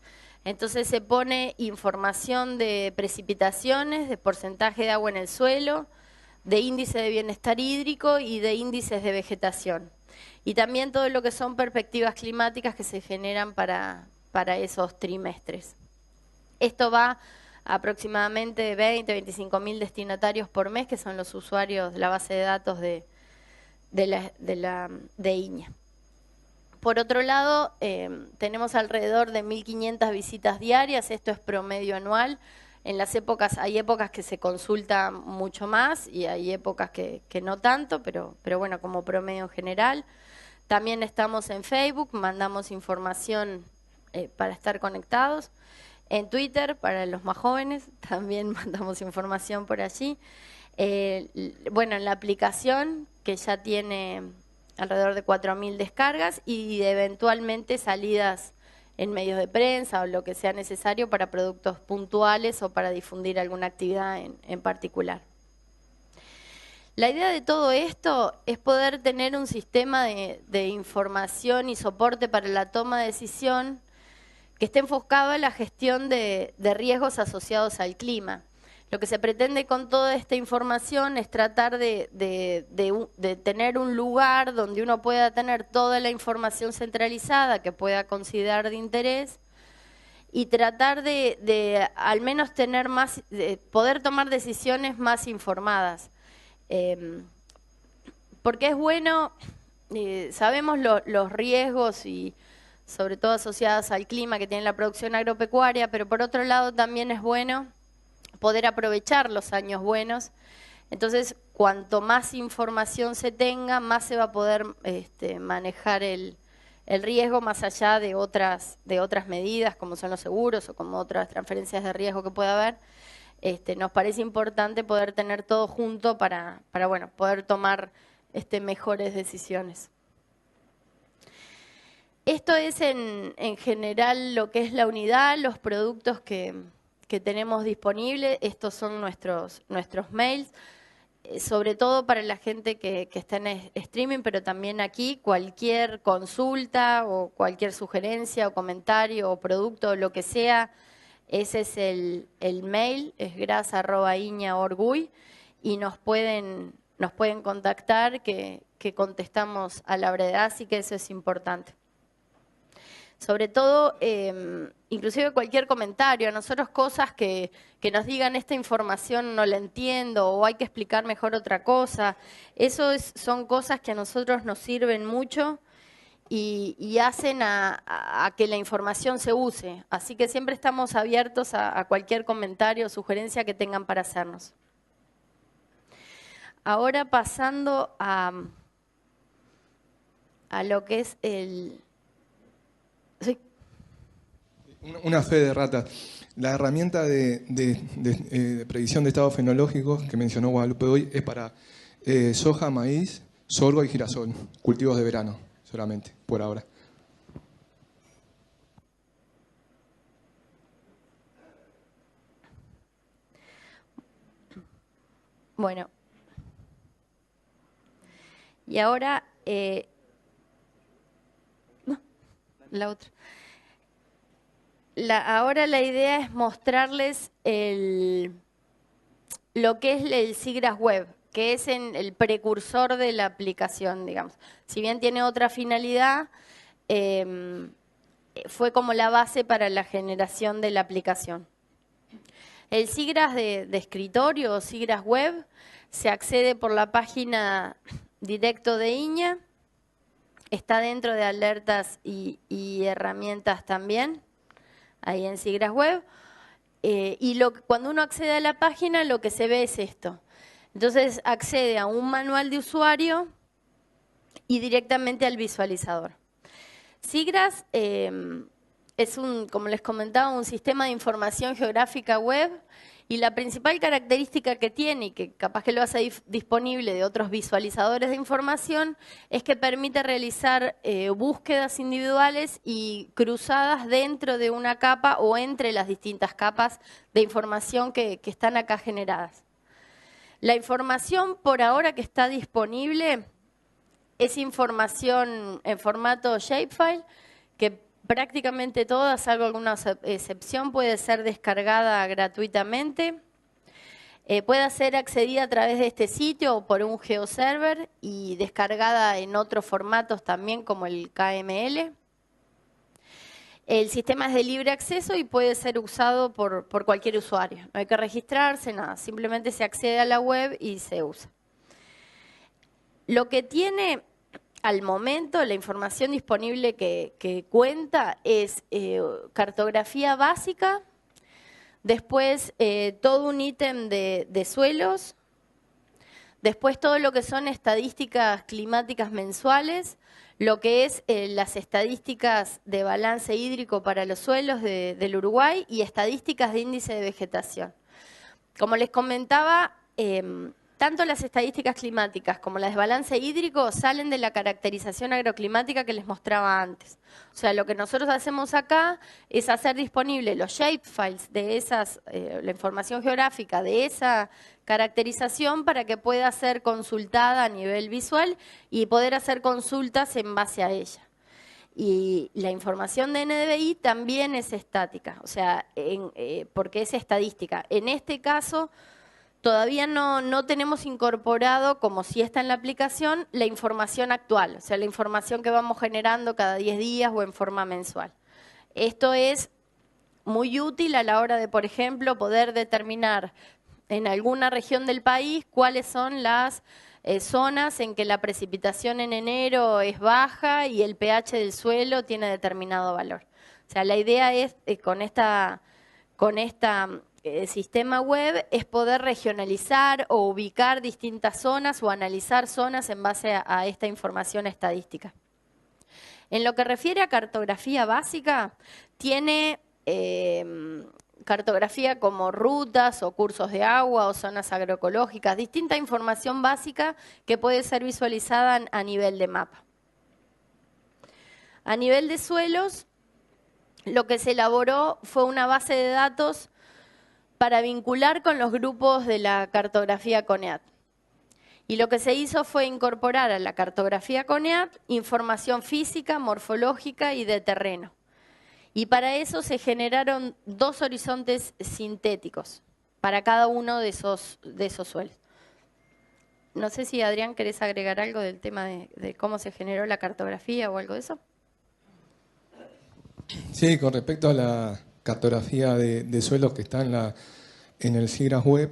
Entonces se pone información de precipitaciones, de porcentaje de agua en el suelo, de índice de bienestar hídrico y de índices de vegetación. Y también todo lo que son perspectivas climáticas que se generan para esos trimestres. Esto va a aproximadamente 20, 25 mil destinatarios por mes, que son los usuarios de la base de datos de INEA. Por otro lado, tenemos alrededor de 1.500 visitas diarias, esto es promedio anual. Hay épocas que se consulta mucho más y hay épocas que no tanto, pero bueno, como promedio en general. También estamos en Facebook, mandamos información para estar conectados. En Twitter, para los más jóvenes, también mandamos información por allí. Bueno, en la aplicación, que ya tiene alrededor de 4.000 descargas y eventualmente salidas en medios de prensa o lo que sea necesario para productos puntuales o para difundir alguna actividad en particular. La idea de todo esto es poder tener un sistema de información y soporte para la toma de decisión que esté enfocado en la gestión de riesgos asociados al clima. Lo que se pretende con toda esta información es tratar de tener un lugar donde uno pueda tener toda la información centralizada que pueda considerar de interés y tratar de al menos tener más, poder tomar decisiones más informadas. Porque es bueno, sabemos los riesgos y sobre todo asociados al clima que tiene la producción agropecuaria, pero por otro lado también es bueno poder aprovechar los años buenos. Entonces, cuanto más información se tenga, más se va a poder manejar el riesgo más allá de otras medidas, como son los seguros o como otras transferencias de riesgo que pueda haber. Nos parece importante poder tener todo junto para bueno, poder tomar mejores decisiones. Esto es en general lo que es la unidad, los productos que tenemos disponibles. Estos son nuestros mails, sobre todo para la gente que está en streaming, pero también aquí cualquier consulta o cualquier sugerencia o comentario o producto o lo que sea, ese es el mail, es gras@iña.org y nos pueden contactar que contestamos a la brevedad, así que eso es importante. Sobre todo, inclusive cualquier comentario, a nosotros cosas que nos digan esta información no la entiendo o hay que explicar mejor otra cosa, son cosas que a nosotros nos sirven mucho y hacen a que la información se use. Así que siempre estamos abiertos a cualquier comentario o sugerencia que tengan para hacernos. Ahora pasando a lo que es el... Sí. Una fe de rata. La herramienta de predicción de estados fenológicos que mencionó Guadalupe hoy es para soja, maíz, sorgo y girasol, cultivos de verano solamente, por ahora. Bueno. Y ahora... la otra. Ahora la idea es mostrarles lo que es el SIGGRAPH Web, que es el precursor de la aplicación, digamos. Si bien tiene otra finalidad, fue como la base para la generación de la aplicación. El SIGGRAPH de escritorio o SIGGRAPH Web se accede por la página directo de INEA. Está dentro de alertas y herramientas también, ahí en SIGGRAPH Web. Cuando uno accede a la página, lo que se ve es esto. Entonces, accede a un manual de usuario y directamente al visualizador. SIGGRAPH es como les comentaba, un sistema de información geográfica web Y la principal característica que tiene, y que capaz que lo hace disponible de otros visualizadores de información, es que permite realizar búsquedas individuales y cruzadas dentro de una capa o entre las distintas capas de información que están acá generadas. La información por ahora que está disponible es información en formato shapefile, que prácticamente toda, salvo alguna excepción, puede ser descargada gratuitamente. Puede ser accedida a través de este sitio o por un geoserver y descargada en otros formatos también como el KML. El sistema es de libre acceso y puede ser usado por cualquier usuario. No hay que registrarse, nada. Simplemente se accede a la web y se usa. Lo que tiene al momento, la información disponible que cuenta es cartografía básica, después todo un ítem de suelos, después todo lo que son estadísticas climáticas mensuales, lo que es las estadísticas de balance hídrico para los suelos del Uruguay y estadísticas de índice de vegetación. Como les comentaba, tanto las estadísticas climáticas como las de balance hídrico salen de la caracterización agroclimática que les mostraba antes. O sea, lo que nosotros hacemos acá es hacer disponible los shapefiles de esas, la información geográfica de esa caracterización para que pueda ser consultada a nivel visual y poder hacer consultas en base a ella. Y la información de NDVI también es estática, o sea, porque es estadística. En este caso, todavía no tenemos incorporado, como si está en la aplicación, la información actual, o sea, la información que vamos generando cada 10 días o en forma mensual. Esto es muy útil a la hora de, por ejemplo, poder determinar en alguna región del país cuáles son las zonas en que la precipitación en enero es baja y el pH del suelo tiene determinado valor. O sea, la idea es, con esta sistema web, es poder regionalizar o ubicar distintas zonas o analizar zonas en base a esta información estadística. En lo que refiere a cartografía básica, tiene cartografía como rutas o cursos de agua o zonas agroecológicas, distinta información básica que puede ser visualizada a nivel de mapa. A nivel de suelos, lo que se elaboró fue una base de datos para vincular con los grupos de la cartografía CONEAT. Y lo que se hizo fue incorporar a la cartografía CONEAT información física, morfológica y de terreno. Y para eso se generaron 2 horizontes sintéticos para cada uno de esos suelos. No sé si, Adrián, querés agregar algo del tema de cómo se generó la cartografía o algo de eso. Sí, con respecto a la cartografía de suelos que está en el SIGGRAPH web,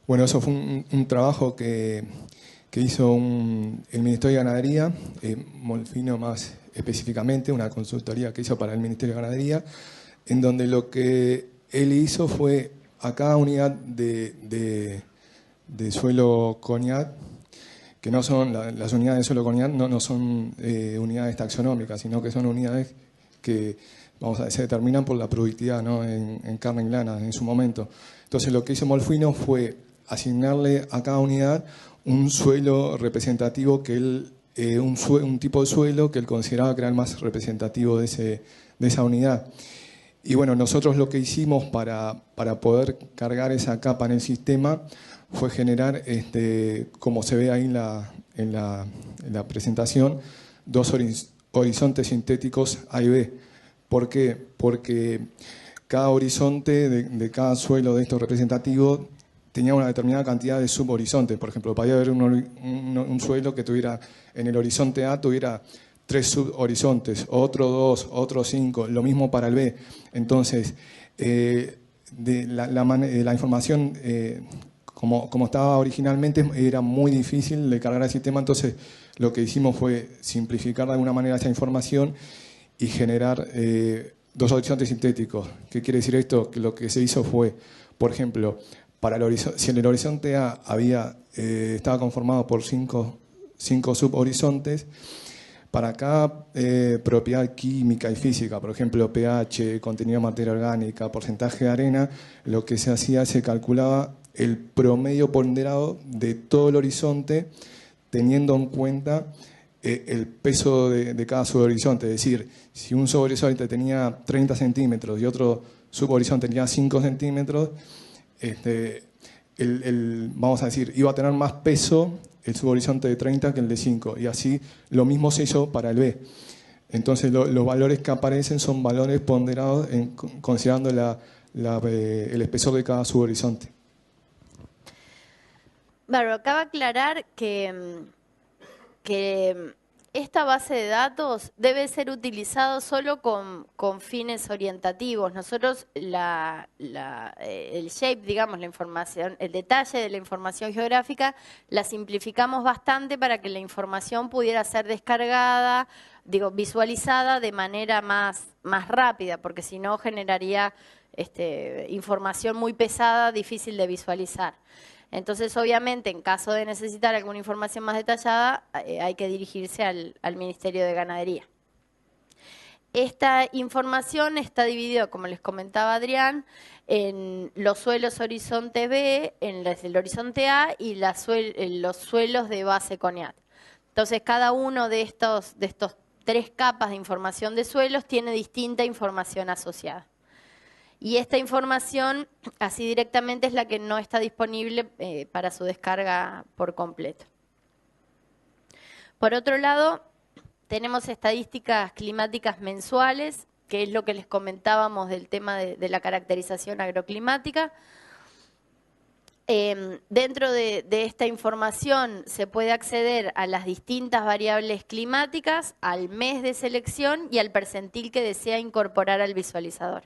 bueno, eso fue un trabajo que hizo el Ministerio de Ganadería, Molfino más específicamente, una consultoría que hizo para el Ministerio de Ganadería, en donde lo que él hizo fue a cada unidad de suelo CONIAT, que no son las unidades de suelo CONIAT, no son unidades taxonómicas, sino que son unidades que, vamos a decir, se determinan por la productividad, ¿no? en carne y lana en su momento. Entonces lo que hizo Molfino fue asignarle a cada unidad un suelo representativo que él, un tipo de suelo que él consideraba que era el más representativo de esa unidad. Y bueno, nosotros lo que hicimos para poder cargar esa capa en el sistema fue generar, como se ve ahí en la presentación, 2 horizontes sintéticos A y B. ¿Por qué? Porque cada horizonte de cada suelo de estos representativos tenía una determinada cantidad de subhorizontes. Por ejemplo, podía haber un suelo que tuviera, en el horizonte A tuviera 3 subhorizontes, otro 2, otro 5, lo mismo para el B. Entonces, la información, como estaba originalmente, era muy difícil de cargar al sistema. Entonces, lo que hicimos fue simplificar de alguna manera esa información y generar 2 horizontes sintéticos. ¿Qué quiere decir esto? Que lo que se hizo fue, por ejemplo, si en el horizonte A estaba conformado por 5 subhorizontes, para cada propiedad química y física, por ejemplo, pH, contenido de materia orgánica, porcentaje de arena, lo que se hacía, se calculaba el promedio ponderado de todo el horizonte, teniendo en cuenta el peso de cada subhorizonte. Es decir, si un subhorizonte tenía 30 centímetros y otro subhorizonte tenía 5 centímetros, vamos a decir, iba a tener más peso el subhorizonte de 30 que el de 5, y así lo mismo se hizo para el B. Entonces los valores que aparecen son valores ponderados considerando el espesor de cada subhorizonte. Bárbaro, acaba de aclarar que esta base de datos debe ser utilizado solo con fines orientativos. Nosotros el shape, digamos, la información, el detalle de la información geográfica, la simplificamos bastante para que la información pudiera ser descargada, visualizada de manera más rápida, porque si no generaría información muy pesada, difícil de visualizar. Entonces, obviamente, en caso de necesitar alguna información más detallada, hay que dirigirse al Ministerio de Ganadería. Esta información está dividida, como les comentaba Adrián, en los suelos horizonte B, en el horizonte A y los suelos de base CONIAT. Entonces, cada uno de estos 3 capas de información de suelos tiene distinta información asociada. Y esta información, así directamente, es la que no está disponible para su descarga por completo. Por otro lado, tenemos estadísticas climáticas mensuales, que es lo que les comentábamos del tema de la caracterización agroclimática. Dentro de esta información se puede acceder a las distintas variables climáticas, al mes de selección y al percentil que desea incorporar al visualizador.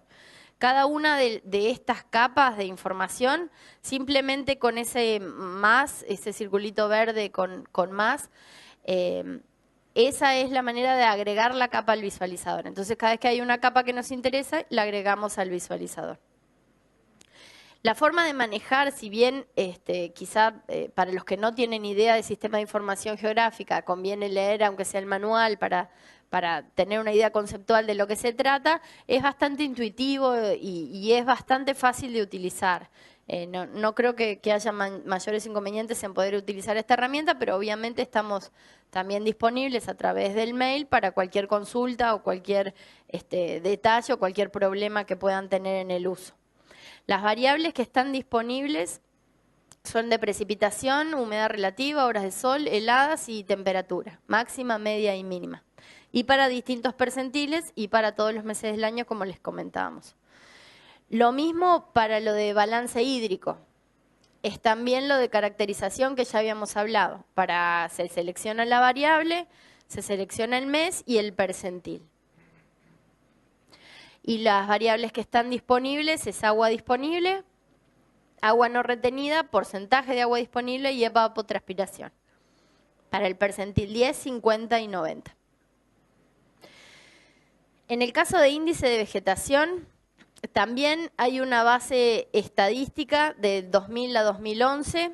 Cada una de estas capas de información, simplemente con ese más, ese circulito verde con más, esa es la manera de agregar la capa al visualizador. Entonces, cada vez que hay una capa que nos interesa, la agregamos al visualizador. La forma de manejar, si bien quizá para los que no tienen idea del sistema de información geográfica, conviene leer aunque sea el manual para tener una idea conceptual de lo que se trata, es bastante intuitivo y es bastante fácil de utilizar. No creo que haya mayores inconvenientes en poder utilizar esta herramienta, pero obviamente estamos también disponibles a través del mail para cualquier consulta o cualquier detalle o cualquier problema que puedan tener en el uso. Las variables que están disponibles son de precipitación, humedad relativa, horas de sol, heladas y temperatura, máxima, media y mínima. Y para distintos percentiles y para todos los meses del año, como les comentábamos. Lo mismo para lo de balance hídrico. Es también lo de caracterización que ya habíamos hablado. Se selecciona la variable, se selecciona el mes y el percentil. Y las variables que están disponibles es agua disponible, agua no retenida, porcentaje de agua disponible y evapotranspiración. Para el percentil 10, 50 y 90. En el caso de índice de vegetación, también hay una base estadística de 2000 a 2011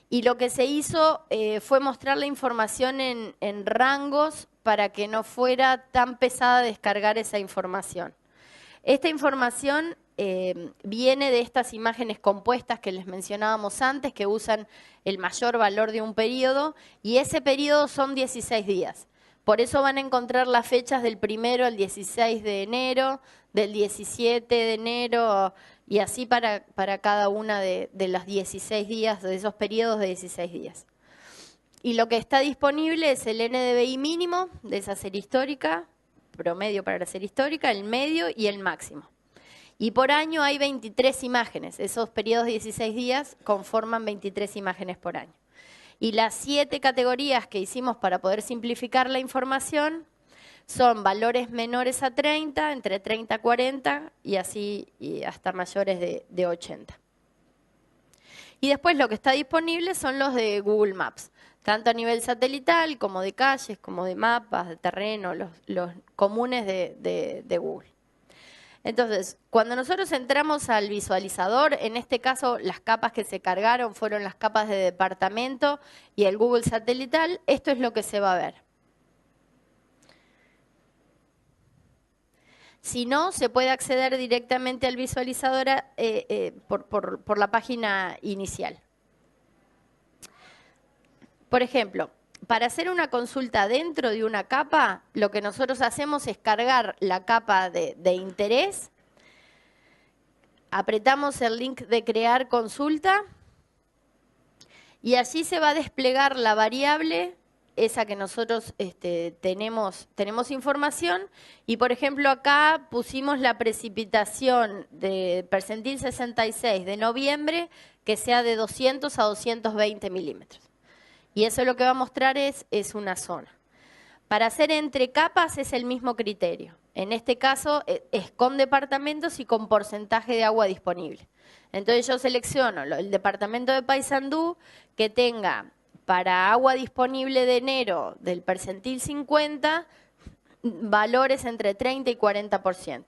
y lo que se hizo fue mostrar la información en rangos para que no fuera tan pesada descargar esa información. Esta información viene de estas imágenes compuestas que les mencionábamos antes, que usan el mayor valor de un periodo, y ese periodo son 16 días. Por eso van a encontrar las fechas del 1 al 16 de enero, del 17 de enero, y así para cada una de los 16 días, de esos periodos de 16 días. Y lo que está disponible es el NDVI mínimo de esa serie histórica, promedio para la serie histórica, el medio y el máximo. Y por año hay 23 imágenes. Esos periodos de 16 días conforman 23 imágenes por año. Y las 7 categorías que hicimos para poder simplificar la información son valores menores a 30, entre 30 a 40 y así y hasta mayores de 80. Y después lo que está disponible son los de Google Maps, tanto a nivel satelital como de calles, como de mapas, de terreno, los comunes de Google. Entonces, cuando nosotros entramos al visualizador, en este caso las capas que se cargaron fueron las capas de departamento y el Google satelital, esto es lo que se va a ver. Si no, se puede acceder directamente al visualizador por la página inicial. Por ejemplo, para hacer una consulta dentro de una capa, lo que nosotros hacemos es cargar la capa de interés, apretamos el link de crear consulta y allí se va a desplegar la variable, esa que nosotros tenemos información, y por ejemplo acá pusimos la precipitación de percentil 66 de noviembre que sea de 200 a 220 milímetros. Y eso lo que va a mostrar es una zona. Para hacer entre capas es el mismo criterio. En este caso es con departamentos y con porcentaje de agua disponible. Entonces yo selecciono el departamento de Paysandú que tenga para agua disponible de enero del percentil 50 valores entre 30 y 40%.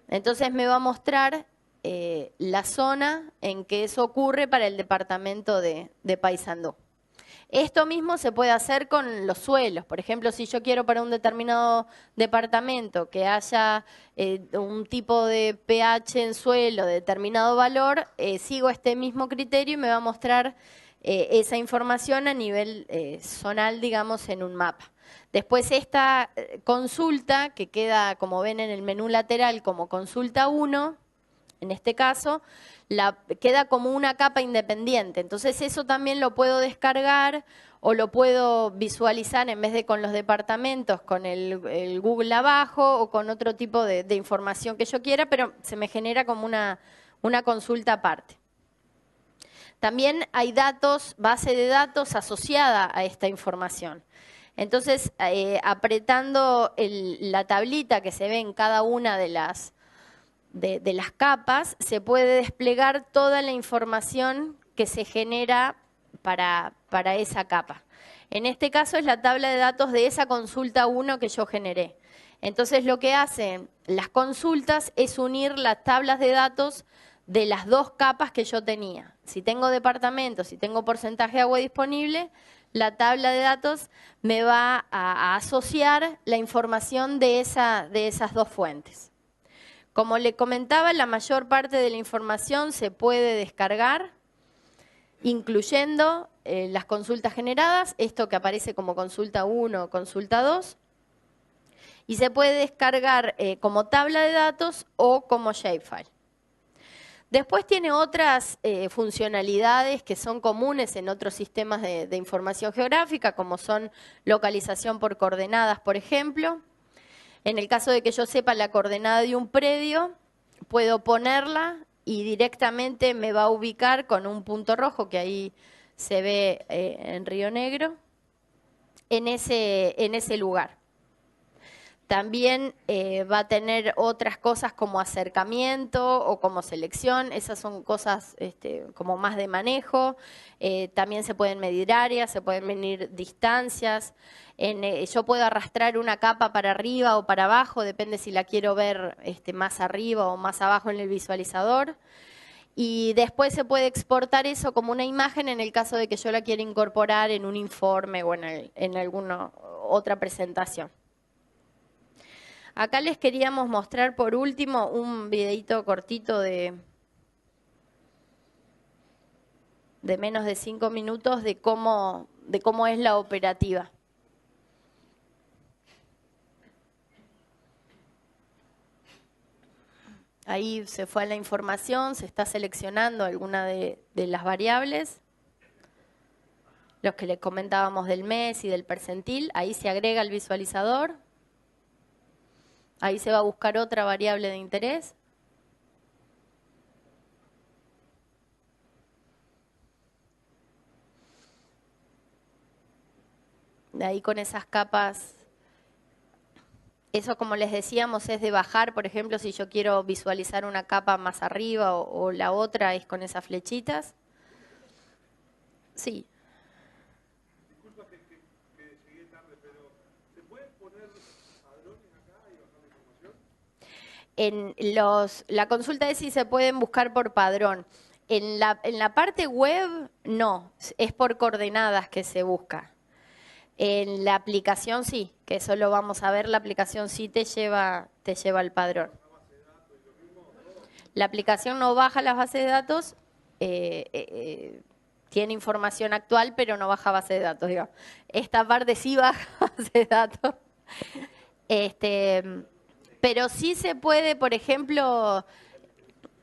Entonces me va a mostrar la zona en que eso ocurre para el departamento de Paysandú. Esto mismo se puede hacer con los suelos. Por ejemplo, si yo quiero para un determinado departamento que haya un tipo de pH en suelo de determinado valor, sigo este mismo criterio y me va a mostrar esa información a nivel zonal, digamos, en un mapa. Después esta consulta, que queda, como ven en el menú lateral, como consulta 1, en este caso, queda como una capa independiente. Entonces eso también lo puedo descargar o lo puedo visualizar en vez de con los departamentos, con el Google abajo o con otro tipo de información que yo quiera, pero se me genera como una consulta aparte. También hay base de datos asociada a esta información. Entonces, apretando la tablita que se ve en cada una de las capas, se puede desplegar toda la información que se genera para esa capa. En este caso es la tabla de datos de esa consulta 1 que yo generé. Entonces lo que hacen las consultas es unir las tablas de datos de las dos capas que yo tenía. Si tengo departamentos, si tengo porcentaje de agua disponible, la tabla de datos me va a asociar la información de esas dos fuentes. Como le comentaba, la mayor parte de la información se puede descargar, incluyendo las consultas generadas, esto que aparece como consulta 1 o consulta 2, y se puede descargar como tabla de datos o como shapefile. Después tiene otras funcionalidades que son comunes en otros sistemas de información geográfica, como son localización por coordenadas, por ejemplo. En el caso de que yo sepa la coordenada de un predio, puedo ponerla y directamente me va a ubicar con un punto rojo que ahí se ve en Río Negro, en ese lugar. También va a tener otras cosas como acercamiento o como selección, esas son cosas como más de manejo. También se pueden medir áreas, se pueden medir distancias. Yo puedo arrastrar una capa para arriba o para abajo, depende si la quiero ver más arriba o más abajo en el visualizador. Y después se puede exportar eso como una imagen en el caso de que yo la quiera incorporar en un informe o en alguna otra presentación. Acá les queríamos mostrar por último un videito cortito de menos de 5 minutos de cómo es la operativa. Ahí se fue a la información, se está seleccionando alguna de las variables. Los que les comentábamos del mes y del percentil, ahí se agrega el visualizador. Ahí se va a buscar otra variable de interés. De ahí con esas capas, eso como les decíamos es de bajar, por ejemplo, si yo quiero visualizar una capa más arriba o la otra es con esas flechitas. Sí. Disculpa que llegué tarde, pero ¿se pueden poner padrones acá y bajar la información? La consulta es si se pueden buscar por padrón. En la parte web, no, es por coordenadas que se busca. En la aplicación sí, que eso lo vamos a ver, la aplicación sí te lleva al padrón. La aplicación no baja las bases de datos, tiene información actual, pero no baja base de datos, digamos. Esta parte sí baja base de datos. Pero sí se puede, por ejemplo,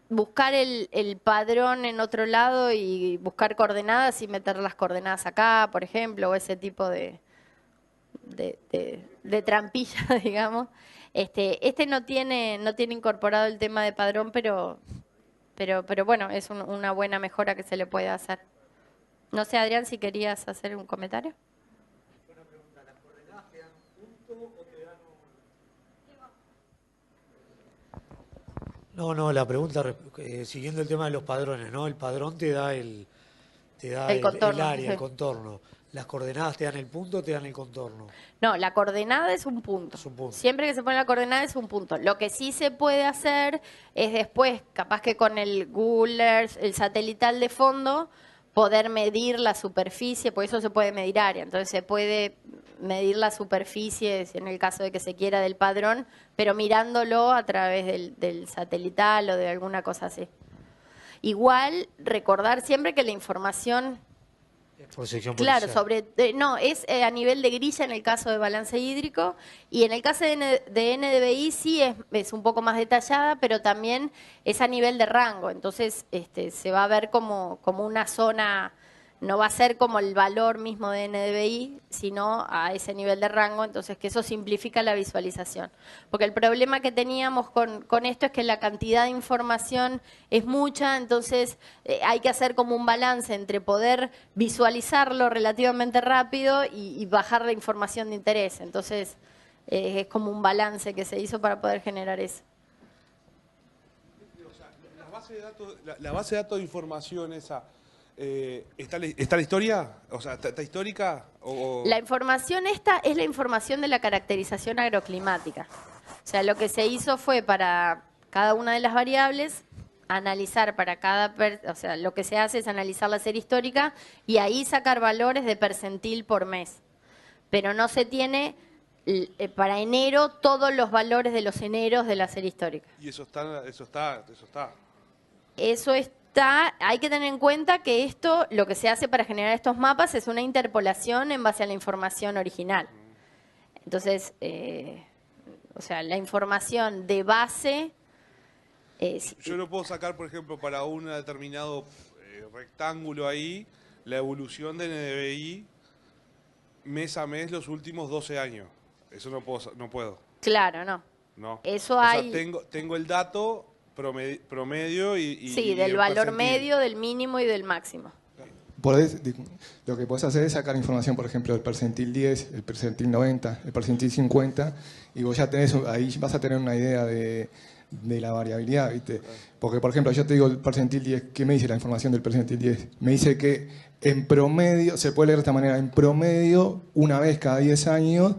buscar el padrón en otro lado y buscar coordenadas y meter las coordenadas acá, por ejemplo, o ese tipo de trampilla, digamos. No tiene incorporado el tema de padrón, pero bueno, es una buena mejora que se le puede hacer. No sé, Adrián, si querías hacer un comentario. Buena pregunta. ¿Las coordenadas te dan un punto o te dan un...? No, la pregunta, siguiendo el tema de los padrones, ¿no? El padrón te da el contorno, área, sí. el contorno. ¿Las coordenadas te dan el punto o te dan el contorno? No, la coordenada es un punto. Es un punto. Siempre que se pone la coordenada es un punto. Lo que sí se puede hacer es después, capaz que con el Google Earth, el satelital de fondo, poder medir la superficie, por eso se puede medir área. Entonces se puede medir la superficie, en el caso de que se quiera, del padrón, pero mirándolo a través del satelital o de alguna cosa así. Igual, recordar siempre que la información... Por sección Claro, policial. no, es a nivel de grilla en el caso de balance hídrico, y en el caso de NDVI sí es un poco más detallada, pero también es a nivel de rango. Entonces se va a ver como una zona, no va a ser como el valor mismo de NDVI, sino a ese nivel de rango, entonces que eso simplifica la visualización. Porque el problema que teníamos con esto es que la cantidad de información es mucha, entonces hay que hacer como un balance entre poder visualizarlo relativamente rápido y bajar la información de interés. Entonces es como un balance que se hizo para poder generar eso. O sea, la base de datos de información esa... ¿está la historia? O sea, ¿está histórica? La información esta es la información de la caracterización agroclimática. O sea, lo que se hizo fue para cada una de las variables analizar para cada... o sea, lo que se hace es analizar la serie histórica y ahí sacar valores de percentil por mes. Pero no se tiene para enero todos los valores de los eneros de la serie histórica. Y eso está. Eso está, hay que tener en cuenta que esto, lo que se hace para generar estos mapas es una interpolación en base a la información original. Entonces, o sea, la información de base... Yo no puedo sacar, por ejemplo, para un determinado rectángulo ahí, la evolución de NDVI mes a mes los últimos 12 años. Eso no puedo. Claro, no. No. Eso o hay... sea, tengo el dato promedio y sí, del valor medio, del mínimo y del máximo. Lo que podés hacer es sacar información, por ejemplo, del percentil 10, el percentil 90, el percentil 50, y vos ya tenés, ahí vas a tener una idea de la variabilidad, ¿viste? Porque, por ejemplo, yo te digo el percentil 10, ¿qué me dice la información del percentil 10? Me dice que en promedio, se puede leer de esta manera, en promedio, una vez cada 10 años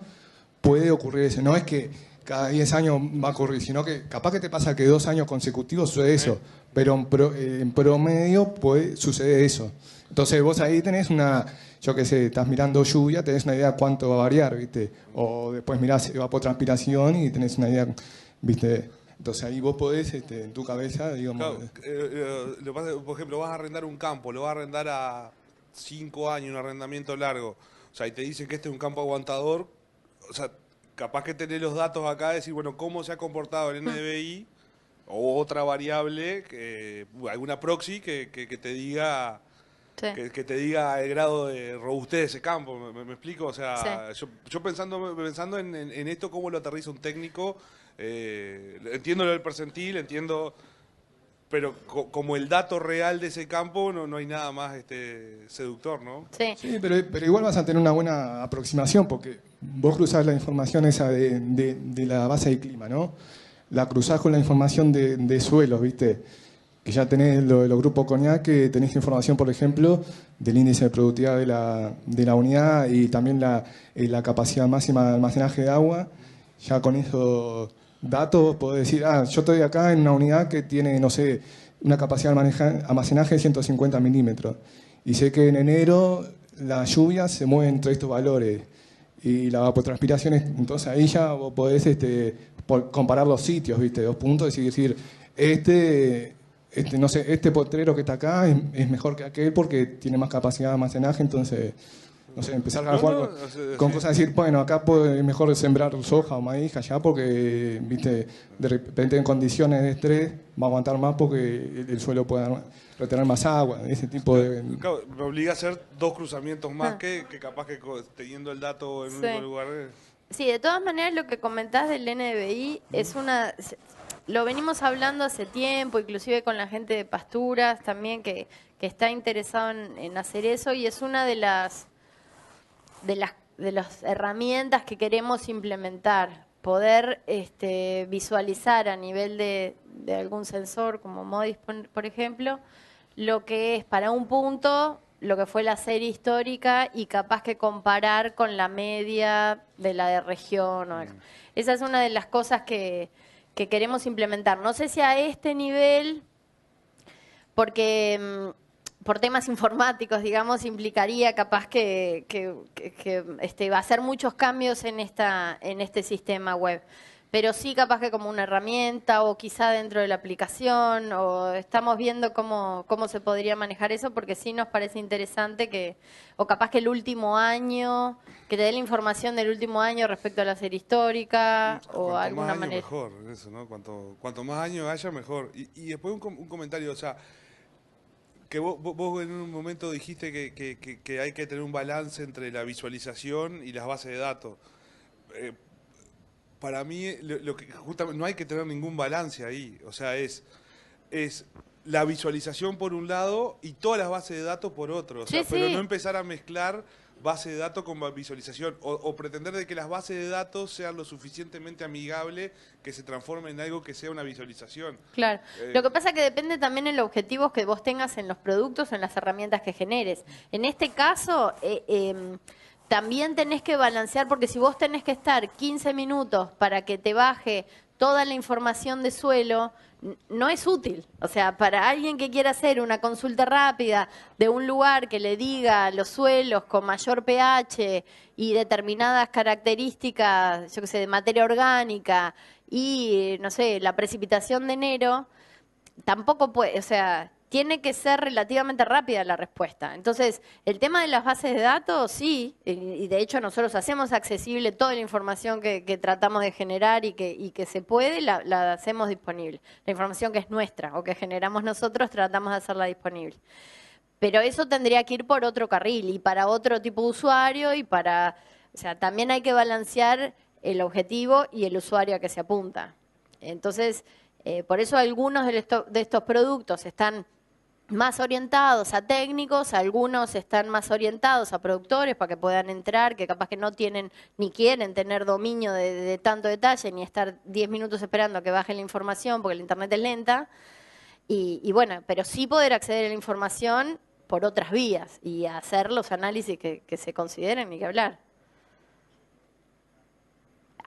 puede ocurrir eso. No es que cada 10 años va a ocurrir, sino que capaz que te pasa que 2 años consecutivos sucede eso, pero en promedio suceder eso. Entonces vos ahí tenés yo qué sé, estás mirando lluvia, tenés una idea de cuánto va a variar, ¿viste? O después mirás evapotranspiración y tenés una idea, ¿viste? Entonces ahí vos podés, en tu cabeza, digamos... Claro, lo que pasa es que, por ejemplo, vas a arrendar un campo, lo vas a arrendar a 5 años, un arrendamiento largo. O sea, y te dicen que este es un campo aguantador, o sea, capaz que tenés los datos acá, decir, bueno, cómo se ha comportado el NDVI o otra variable, alguna proxy que te diga... Sí. Que te diga el grado de robustez de ese campo, ¿me explico? O sea, sí. yo pensando en esto, cómo lo aterriza un técnico, entiendo lo del percentil, pero como el dato real de ese campo no hay nada más seductor, ¿no? Sí, sí, pero igual vas a tener una buena aproximación, porque vos cruzás la información esa de la base de clima, ¿no? La cruzás con la información de suelos, ¿viste? Que ya tenés los grupos CONIAC, que tenés información, por ejemplo, del índice de productividad de la unidad y también la capacidad máxima de almacenaje de agua. Ya con esos datos podés decir, yo estoy acá en una unidad que tiene, no sé, una capacidad de almacenaje de 150 milímetros. Y sé que en enero las lluvias se mueven entre estos valores. y la evapotranspiración, entonces ahí ya vos podés comparar los sitios, ¿viste? 2 puntos y decir, no sé, este potrero que está acá es mejor que aquel porque tiene más capacidad de almacenaje, entonces, no sé, empezar a jugar con cosas, decir, bueno, acá es mejor sembrar soja o maíz allá porque, ¿viste? De repente en condiciones de estrés va a aguantar más porque el suelo puede retener más agua, ese tipo de... Claro, me obliga a hacer 2 cruzamientos más que capaz que teniendo el dato en un único lugar. Sí, de todas maneras lo que comentás del NBI es lo venimos hablando hace tiempo, inclusive con la gente de pasturas también que está interesado en hacer eso, y es una de las herramientas que queremos implementar, poder visualizar a nivel de algún sensor como MODIS, por ejemplo, lo que es para un punto, lo que fue la serie histórica y capaz que comparar con la media de la de región o algo. Esa es una de las cosas que queremos implementar. No sé si a este nivel, porque por temas informáticos, digamos, implicaría capaz que va a hacer muchos cambios en este sistema web. Pero sí capaz que como una herramienta o quizá dentro de la aplicación, o estamos viendo cómo se podría manejar eso, porque sí nos parece interesante o capaz que el último año, que te dé la información del último año respecto a la serie histórica o alguna manera. Mejor, eso, ¿no? Cuanto más años haya, mejor. Y después un comentario, o sea, que vos en un momento dijiste que hay que tener un balance entre la visualización y las bases de datos. Para mí, justamente no hay que tener ningún balance ahí. O sea, es la visualización por un lado y todas las bases de datos por otro. O sea, pero no empezar a mezclar base de datos con visualización o pretender de que las bases de datos sean lo suficientemente amigables que se transformen en algo que sea una visualización. Claro. Lo que pasa es que depende también en los objetivos que vos tengas en los productos o en las herramientas que generes. En este caso, también tenés que balancear, porque si vos tenés que estar 15 minutos para que te baje toda la información de suelo, no es útil. O sea, para alguien que quiera hacer una consulta rápida de un lugar que le diga los suelos con mayor pH y determinadas características, yo qué sé, de materia orgánica y, no sé, la precipitación de enero, tampoco puede, o sea, tiene que ser relativamente rápida la respuesta. Entonces, el tema de las bases de datos, sí, y de hecho nosotros hacemos accesible toda la información que tratamos de generar y que se puede, la hacemos disponible. La información que es nuestra o que generamos nosotros, tratamos de hacerla disponible. Pero eso tendría que ir por otro carril y para otro tipo de usuario o sea, también hay que balancear el objetivo y el usuario a que se apunta. Entonces, por eso algunos de estos productos están más orientados a técnicos, algunos están más orientados a productores para que puedan entrar, que capaz que no tienen ni quieren tener dominio de tanto detalle, ni estar 10 minutos esperando a que baje la información porque el internet es lenta. Y bueno, pero sí poder acceder a la información por otras vías y hacer los análisis que se consideren, ni que hablar.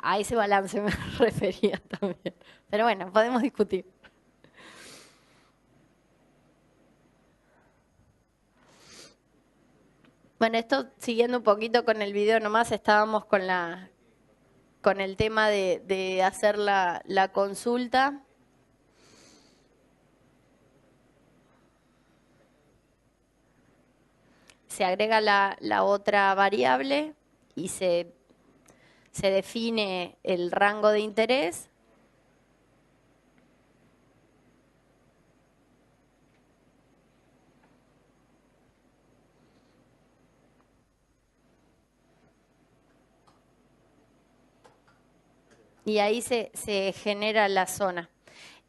A ese balance me refería también. Pero bueno, podemos discutir. Bueno, esto siguiendo un poquito con el video nomás, estábamos con el tema de hacer la consulta. Se agrega la otra variable y se define el rango de interés. Y ahí se genera la zona.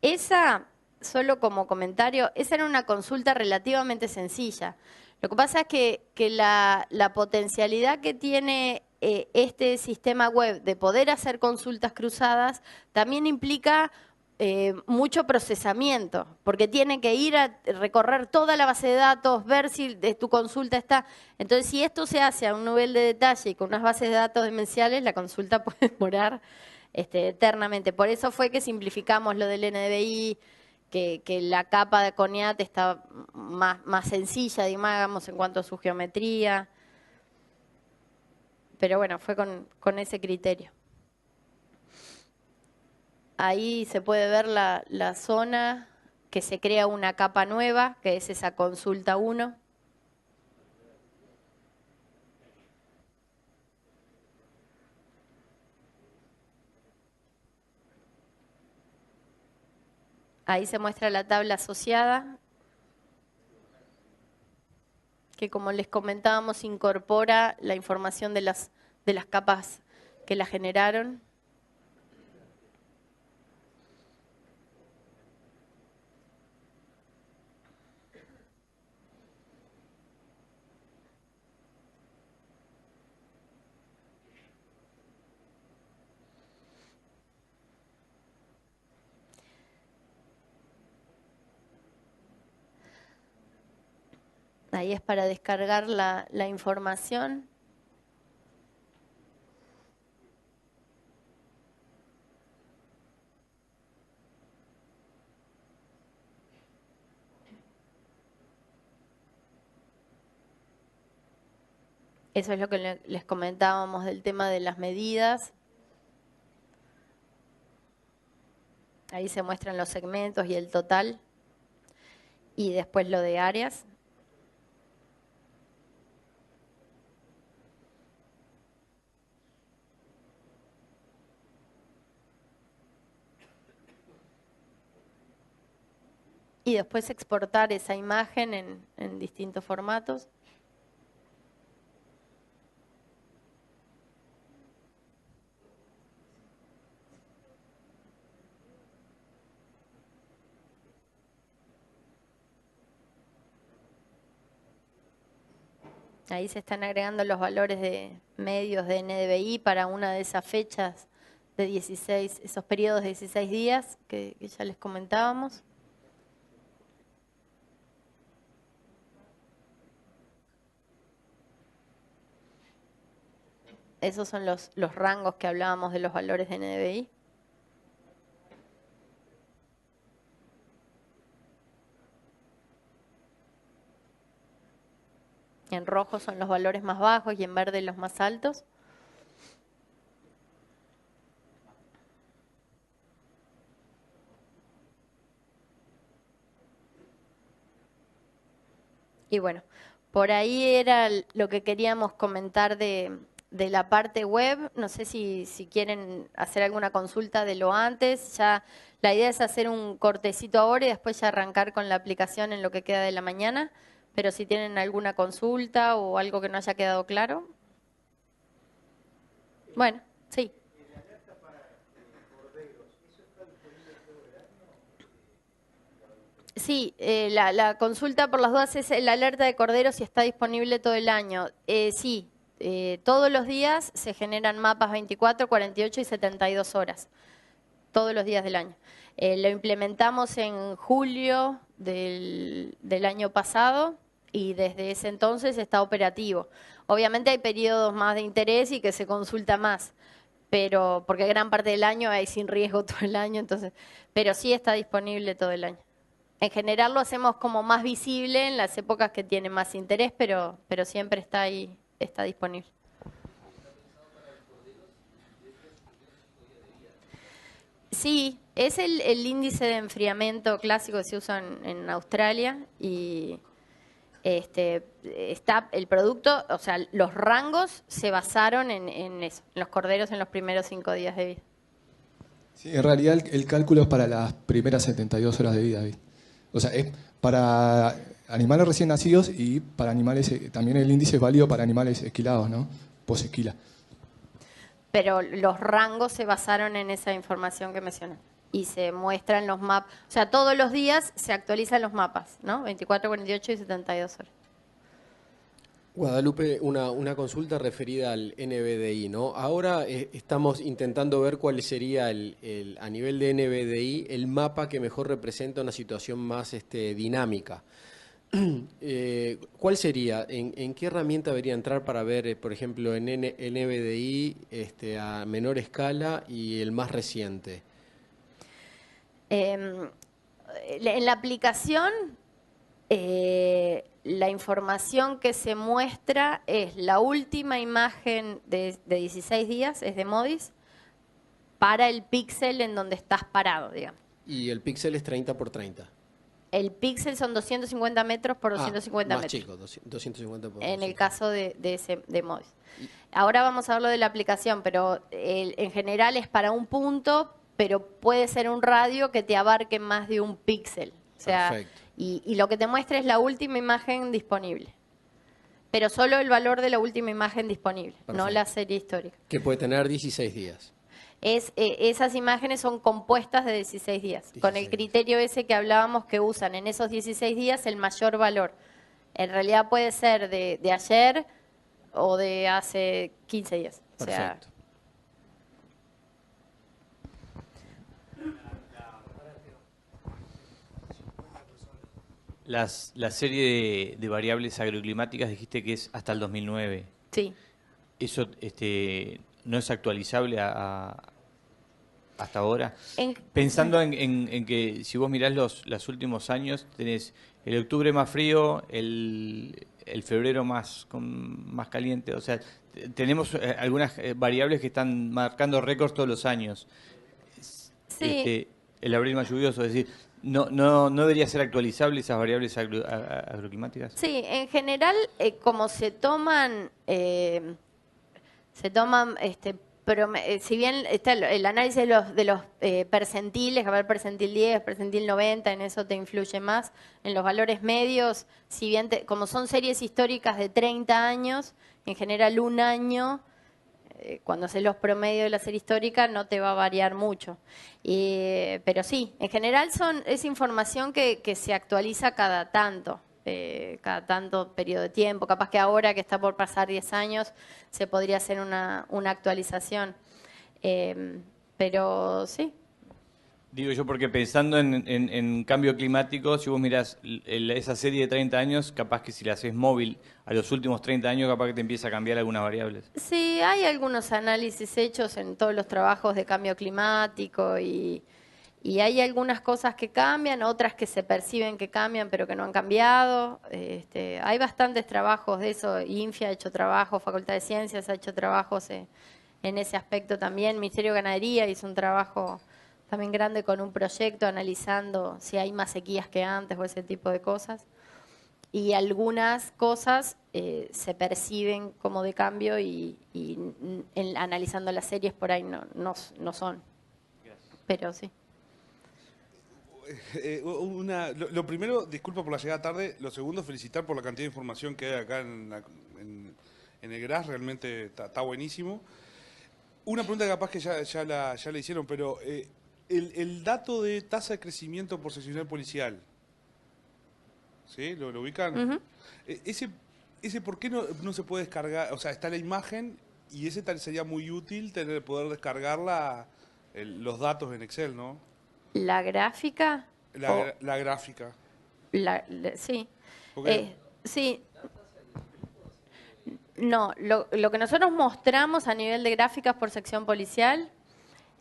Esa, solo como comentario, esa era una consulta relativamente sencilla. Lo que pasa es que la potencialidad que tiene este sistema web de poder hacer consultas cruzadas también implica mucho procesamiento, porque tiene que ir a recorrer toda la base de datos, ver si tu consulta está. Entonces, si esto se hace a un nivel de detalle y con unas bases de datos demenciales, la consulta puede demorar eternamente. Por eso fue que simplificamos lo del NDVI, que la capa de CONIAT está más sencilla, digamos, en cuanto a su geometría. pero bueno, fue con ese criterio. Ahí se puede ver la zona que se crea una capa nueva, que es esa consulta 1. Ahí se muestra la tabla asociada, que como les comentábamos incorpora la información de las capas que la generaron. Ahí es para descargar la información. Eso es lo que les comentábamos del tema de las medidas. Ahí se muestran los segmentos y el total. Y después lo de áreas. Y después exportar esa imagen en distintos formatos. Ahí se están agregando los valores de medios de NDVI para una de esas fechas de 16, esos periodos de 16 días que ya les comentábamos. Esos son los rangos que hablábamos de los valores de NDVI. En rojo son los valores más bajos y en verde los más altos. Y bueno, por ahí era lo que queríamos comentar de la parte web. No sé si quieren hacer alguna consulta de lo antes. Ya la idea es hacer un cortecito ahora y después ya arrancar con la aplicación en lo que queda de la mañana. Pero si tienen alguna consulta o algo que no haya quedado claro. Bueno, sí. Sí, la consulta por las dudas es la alerta de corderos si está disponible todo el año. Sí, todos los días se generan mapas 24, 48 y 72 horas. Todos los días del año. Lo implementamos en julio del año pasado y desde ese entonces está operativo. Obviamente hay periodos más de interés y que se consulta más, pero porque gran parte del año hay sin riesgo todo el año, entonces, pero sí está disponible todo el año. En general lo hacemos como más visible en las épocas que tienen más interés, pero siempre está ahí, está disponible. Sí, es el índice de enfriamiento clásico que se usa en Australia y está el producto, o sea, los rangos se basaron en eso, en los corderos en los primeros 5 días de vida. Sí, en realidad el cálculo es para las primeras 72 horas de vida. O sea, es para animales recién nacidos y para animales, también el índice es válido para animales esquilados, ¿no? Posesquila. Pero los rangos se basaron en esa información que mencioné. Y se muestran los mapas. O sea, todos los días se actualizan los mapas, ¿no? 24, 48 y 72 horas. Guadalupe, una consulta referida al NBDI, ¿no? Ahora estamos intentando ver cuál sería a nivel de NBDI el mapa que mejor representa una situación más dinámica. ¿Cuál sería? ¿En qué herramienta debería entrar para ver, por ejemplo, en NBDI a menor escala y el más reciente? En la aplicación, la información que se muestra es la última imagen de 16 días, es de MODIS, para el píxel en donde estás parado, digamos. Y el píxel es 30 por 30. El píxel son 250 metros por 250 más metros. chico, 250 por En 250. el caso de MODIS. Ahora vamos a ver lo de la aplicación, pero en general es para un punto, pero puede ser un radio que te abarque más de un píxel. O sea, Perfecto. y lo que te muestra es la última imagen disponible. Pero solo el valor de la última imagen disponible, no Perfecto. la serie histórica. Que puede tener 16 días. Esas imágenes son compuestas de 16 días, con el 16. criterio ese que hablábamos que usan en esos 16 días el mayor valor. En realidad puede ser de ayer o de hace 15 días. O sea, Perfecto. La serie de variables agroclimáticas dijiste que es hasta el 2009. sí. ¿Eso no es actualizable hasta ahora? Pensando en que si vos mirás los últimos años, tenés el octubre más frío, el febrero más caliente. O sea, tenemos algunas variables que están marcando récords todos los años. Sí. El abril más lluvioso, es decir, ¿no debería ser actualizable esas variables agroclimáticas? Sí, en general, como se toman si bien está el análisis de los percentiles, a ver, percentil 10, percentil 90, en eso te influye más. En los valores medios, si bien como son series históricas de 30 años, en general un año, cuando haces los promedios de la serie histórica, no te va a variar mucho. Pero sí, en general es información que se actualiza cada tanto periodo de tiempo. Capaz que ahora que está por pasar 10 años se podría hacer una actualización. Pero sí. Digo yo porque pensando en cambio climático, si vos mirás esa serie de 30 años, capaz que si la haces móvil a los últimos 30 años, capaz que te empieza a cambiar algunas variables. Sí, hay algunos análisis hechos en todos los trabajos de cambio climático y hay algunas cosas que cambian, otras que se perciben que cambian pero que no han cambiado. Hay bastantes trabajos de eso. INFIA ha hecho trabajos, Facultad de Ciencias ha hecho trabajos en ese aspecto también. Ministerio de Ganadería hizo un trabajo también grande con un proyecto analizando si hay más sequías que antes o ese tipo de cosas. Y algunas cosas se perciben como de cambio y analizando las series por ahí no son. Pero sí. Lo primero, disculpa por la llegada tarde. Lo segundo, felicitar por la cantidad de información que hay acá en el GRAS. Realmente está buenísimo. Una pregunta que capaz que ya la hicieron, pero el dato de tasa de crecimiento por seccional policial, ¿sí? ¿Lo ubican? Uh-huh. Ese ¿por qué no se puede descargar? O sea, está la imagen y ese tal sería muy útil poder descargar los datos en Excel, ¿no? ¿La gráfica? La gráfica. Sí. Porque- Sí. No, lo que nosotros mostramos a nivel de gráficas por sección policial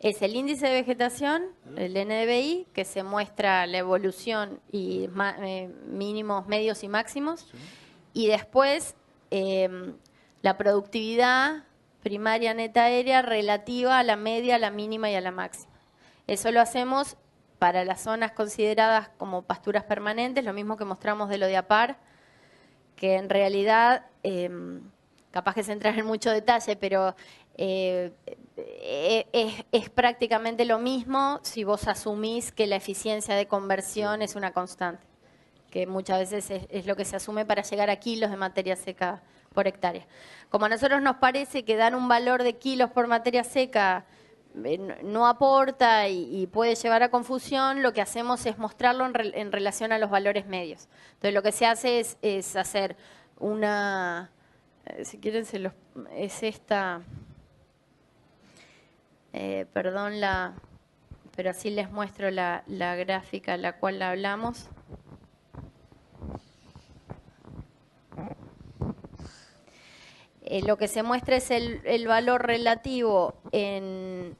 es el índice de vegetación, el NDVI, que se muestra la evolución y mínimos, medios y máximos. Sí. Y después la productividad primaria neta aérea relativa a la media, a la mínima y a la máxima. Eso lo hacemos para las zonas consideradas como pasturas permanentes, lo mismo que mostramos de lo de APAR, que en realidad, capaz que se entra en mucho detalle, pero es prácticamente lo mismo si vos asumís que la eficiencia de conversión es una constante, que muchas veces es lo que se asume para llegar a kilos de materia seca por hectárea. Como a nosotros nos parece que dar un valor de kilos por materia seca no aporta y puede llevar a confusión, lo que hacemos es mostrarlo en relación a los valores medios. Entonces lo que se hace es hacer una, si quieren es esta, perdón, pero así les muestro la gráfica a la cual hablamos. Lo que se muestra es el valor relativo en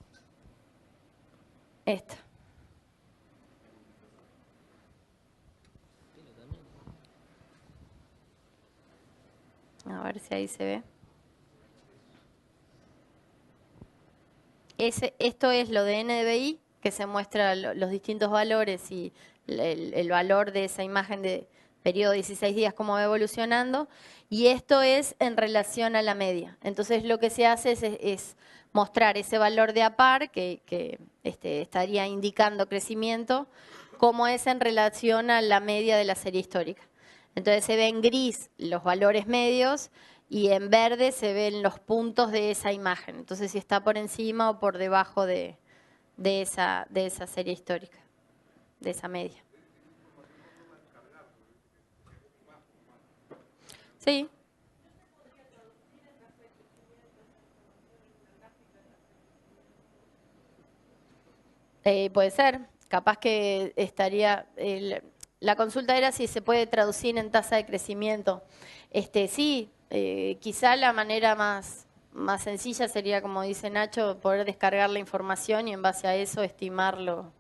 esta. ver si ahí se ve. Esto es lo de NDVI, que se muestra los distintos valores y el valor de esa imagen de periodo de 16 días, cómo va evolucionando. Y esto es en relación a la media. Entonces lo que se hace es mostrar ese valor de APAR, que estaría indicando crecimiento, cómo es en relación a la media de la serie histórica. Entonces se ve en gris los valores medios y en verde se ven los puntos de esa imagen. Entonces si está por encima o por debajo de esa serie histórica, de esa media. Sí. Puede ser. Capaz que estaría... la consulta era si se puede traducir en tasa de crecimiento. Sí, quizá la manera más sencilla sería, como dice Nacho, poder descargar la información y en base a eso estimarlo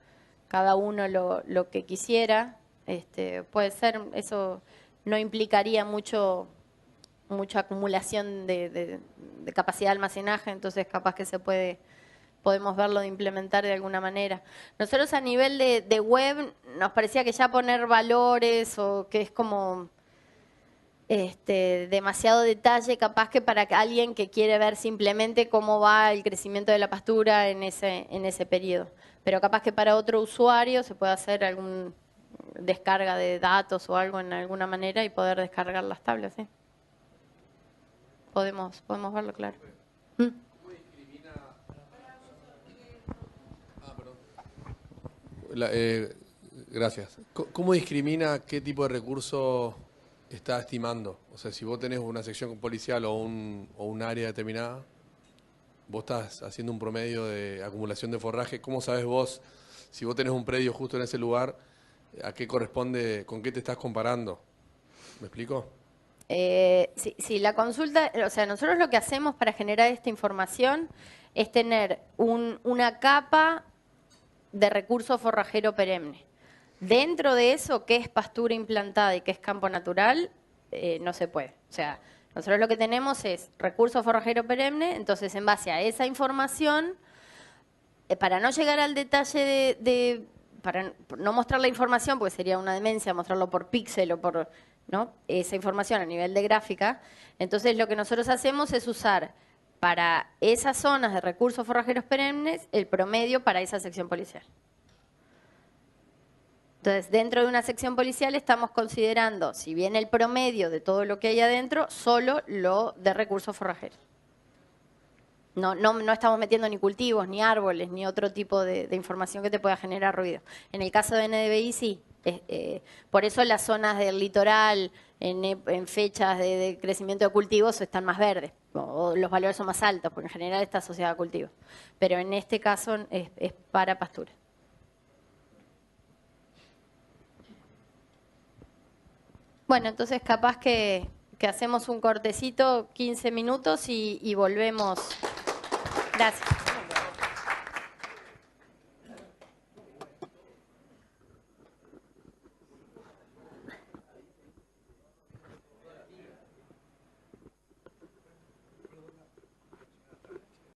cada uno lo que quisiera. Puede ser, eso no implicaría mucha acumulación de capacidad de almacenaje, entonces capaz que podemos verlo de implementar de alguna manera. Nosotros a nivel de web nos parecía que ya poner valores o que es como demasiado detalle, capaz que para alguien que quiere ver simplemente cómo va el crecimiento de la pastura en ese periodo. Pero capaz que para otro usuario se puede hacer algún descarga de datos o algo en alguna manera y poder descargar las tablas, ¿sí? Podemos verlo, claro. Gracias. ¿Cómo discrimina qué tipo de recurso está estimando? O sea, si vos tenés una sección policial o un área determinada, vos estás haciendo un promedio de acumulación de forraje. ¿Cómo sabés vos, si vos tenés un predio justo en ese lugar, a qué corresponde, con qué te estás comparando? ¿Me explico? Sí, la consulta, o sea, nosotros lo que hacemos para generar esta información es tener una capa de recurso forrajero perenne. Dentro de eso, ¿qué es pastura implantada y qué es campo natural? No se puede. O sea, nosotros lo que tenemos es recurso forrajero perenne, entonces en base a esa información, para no llegar al detalle para no mostrar la información, porque sería una demencia mostrarlo por píxel o por, ¿no?, esa información a nivel de gráfica, entonces lo que nosotros hacemos es usar para esas zonas de recursos forrajeros perennes el promedio para esa sección policial. Entonces, dentro de una sección policial estamos considerando, si bien el promedio de todo lo que hay adentro, solo lo de recursos forrajeros. No estamos metiendo ni cultivos, ni árboles, ni otro tipo de información que te pueda generar ruido. En el caso de NDVI sí. Por eso las zonas del litoral en fechas de crecimiento de cultivos están más verdes, o los valores son más altos, porque en general está asociada a cultivos. Pero en este caso es para pastura. Bueno, entonces capaz que hacemos un cortecito, 15 minutos y volvemos. Gracias.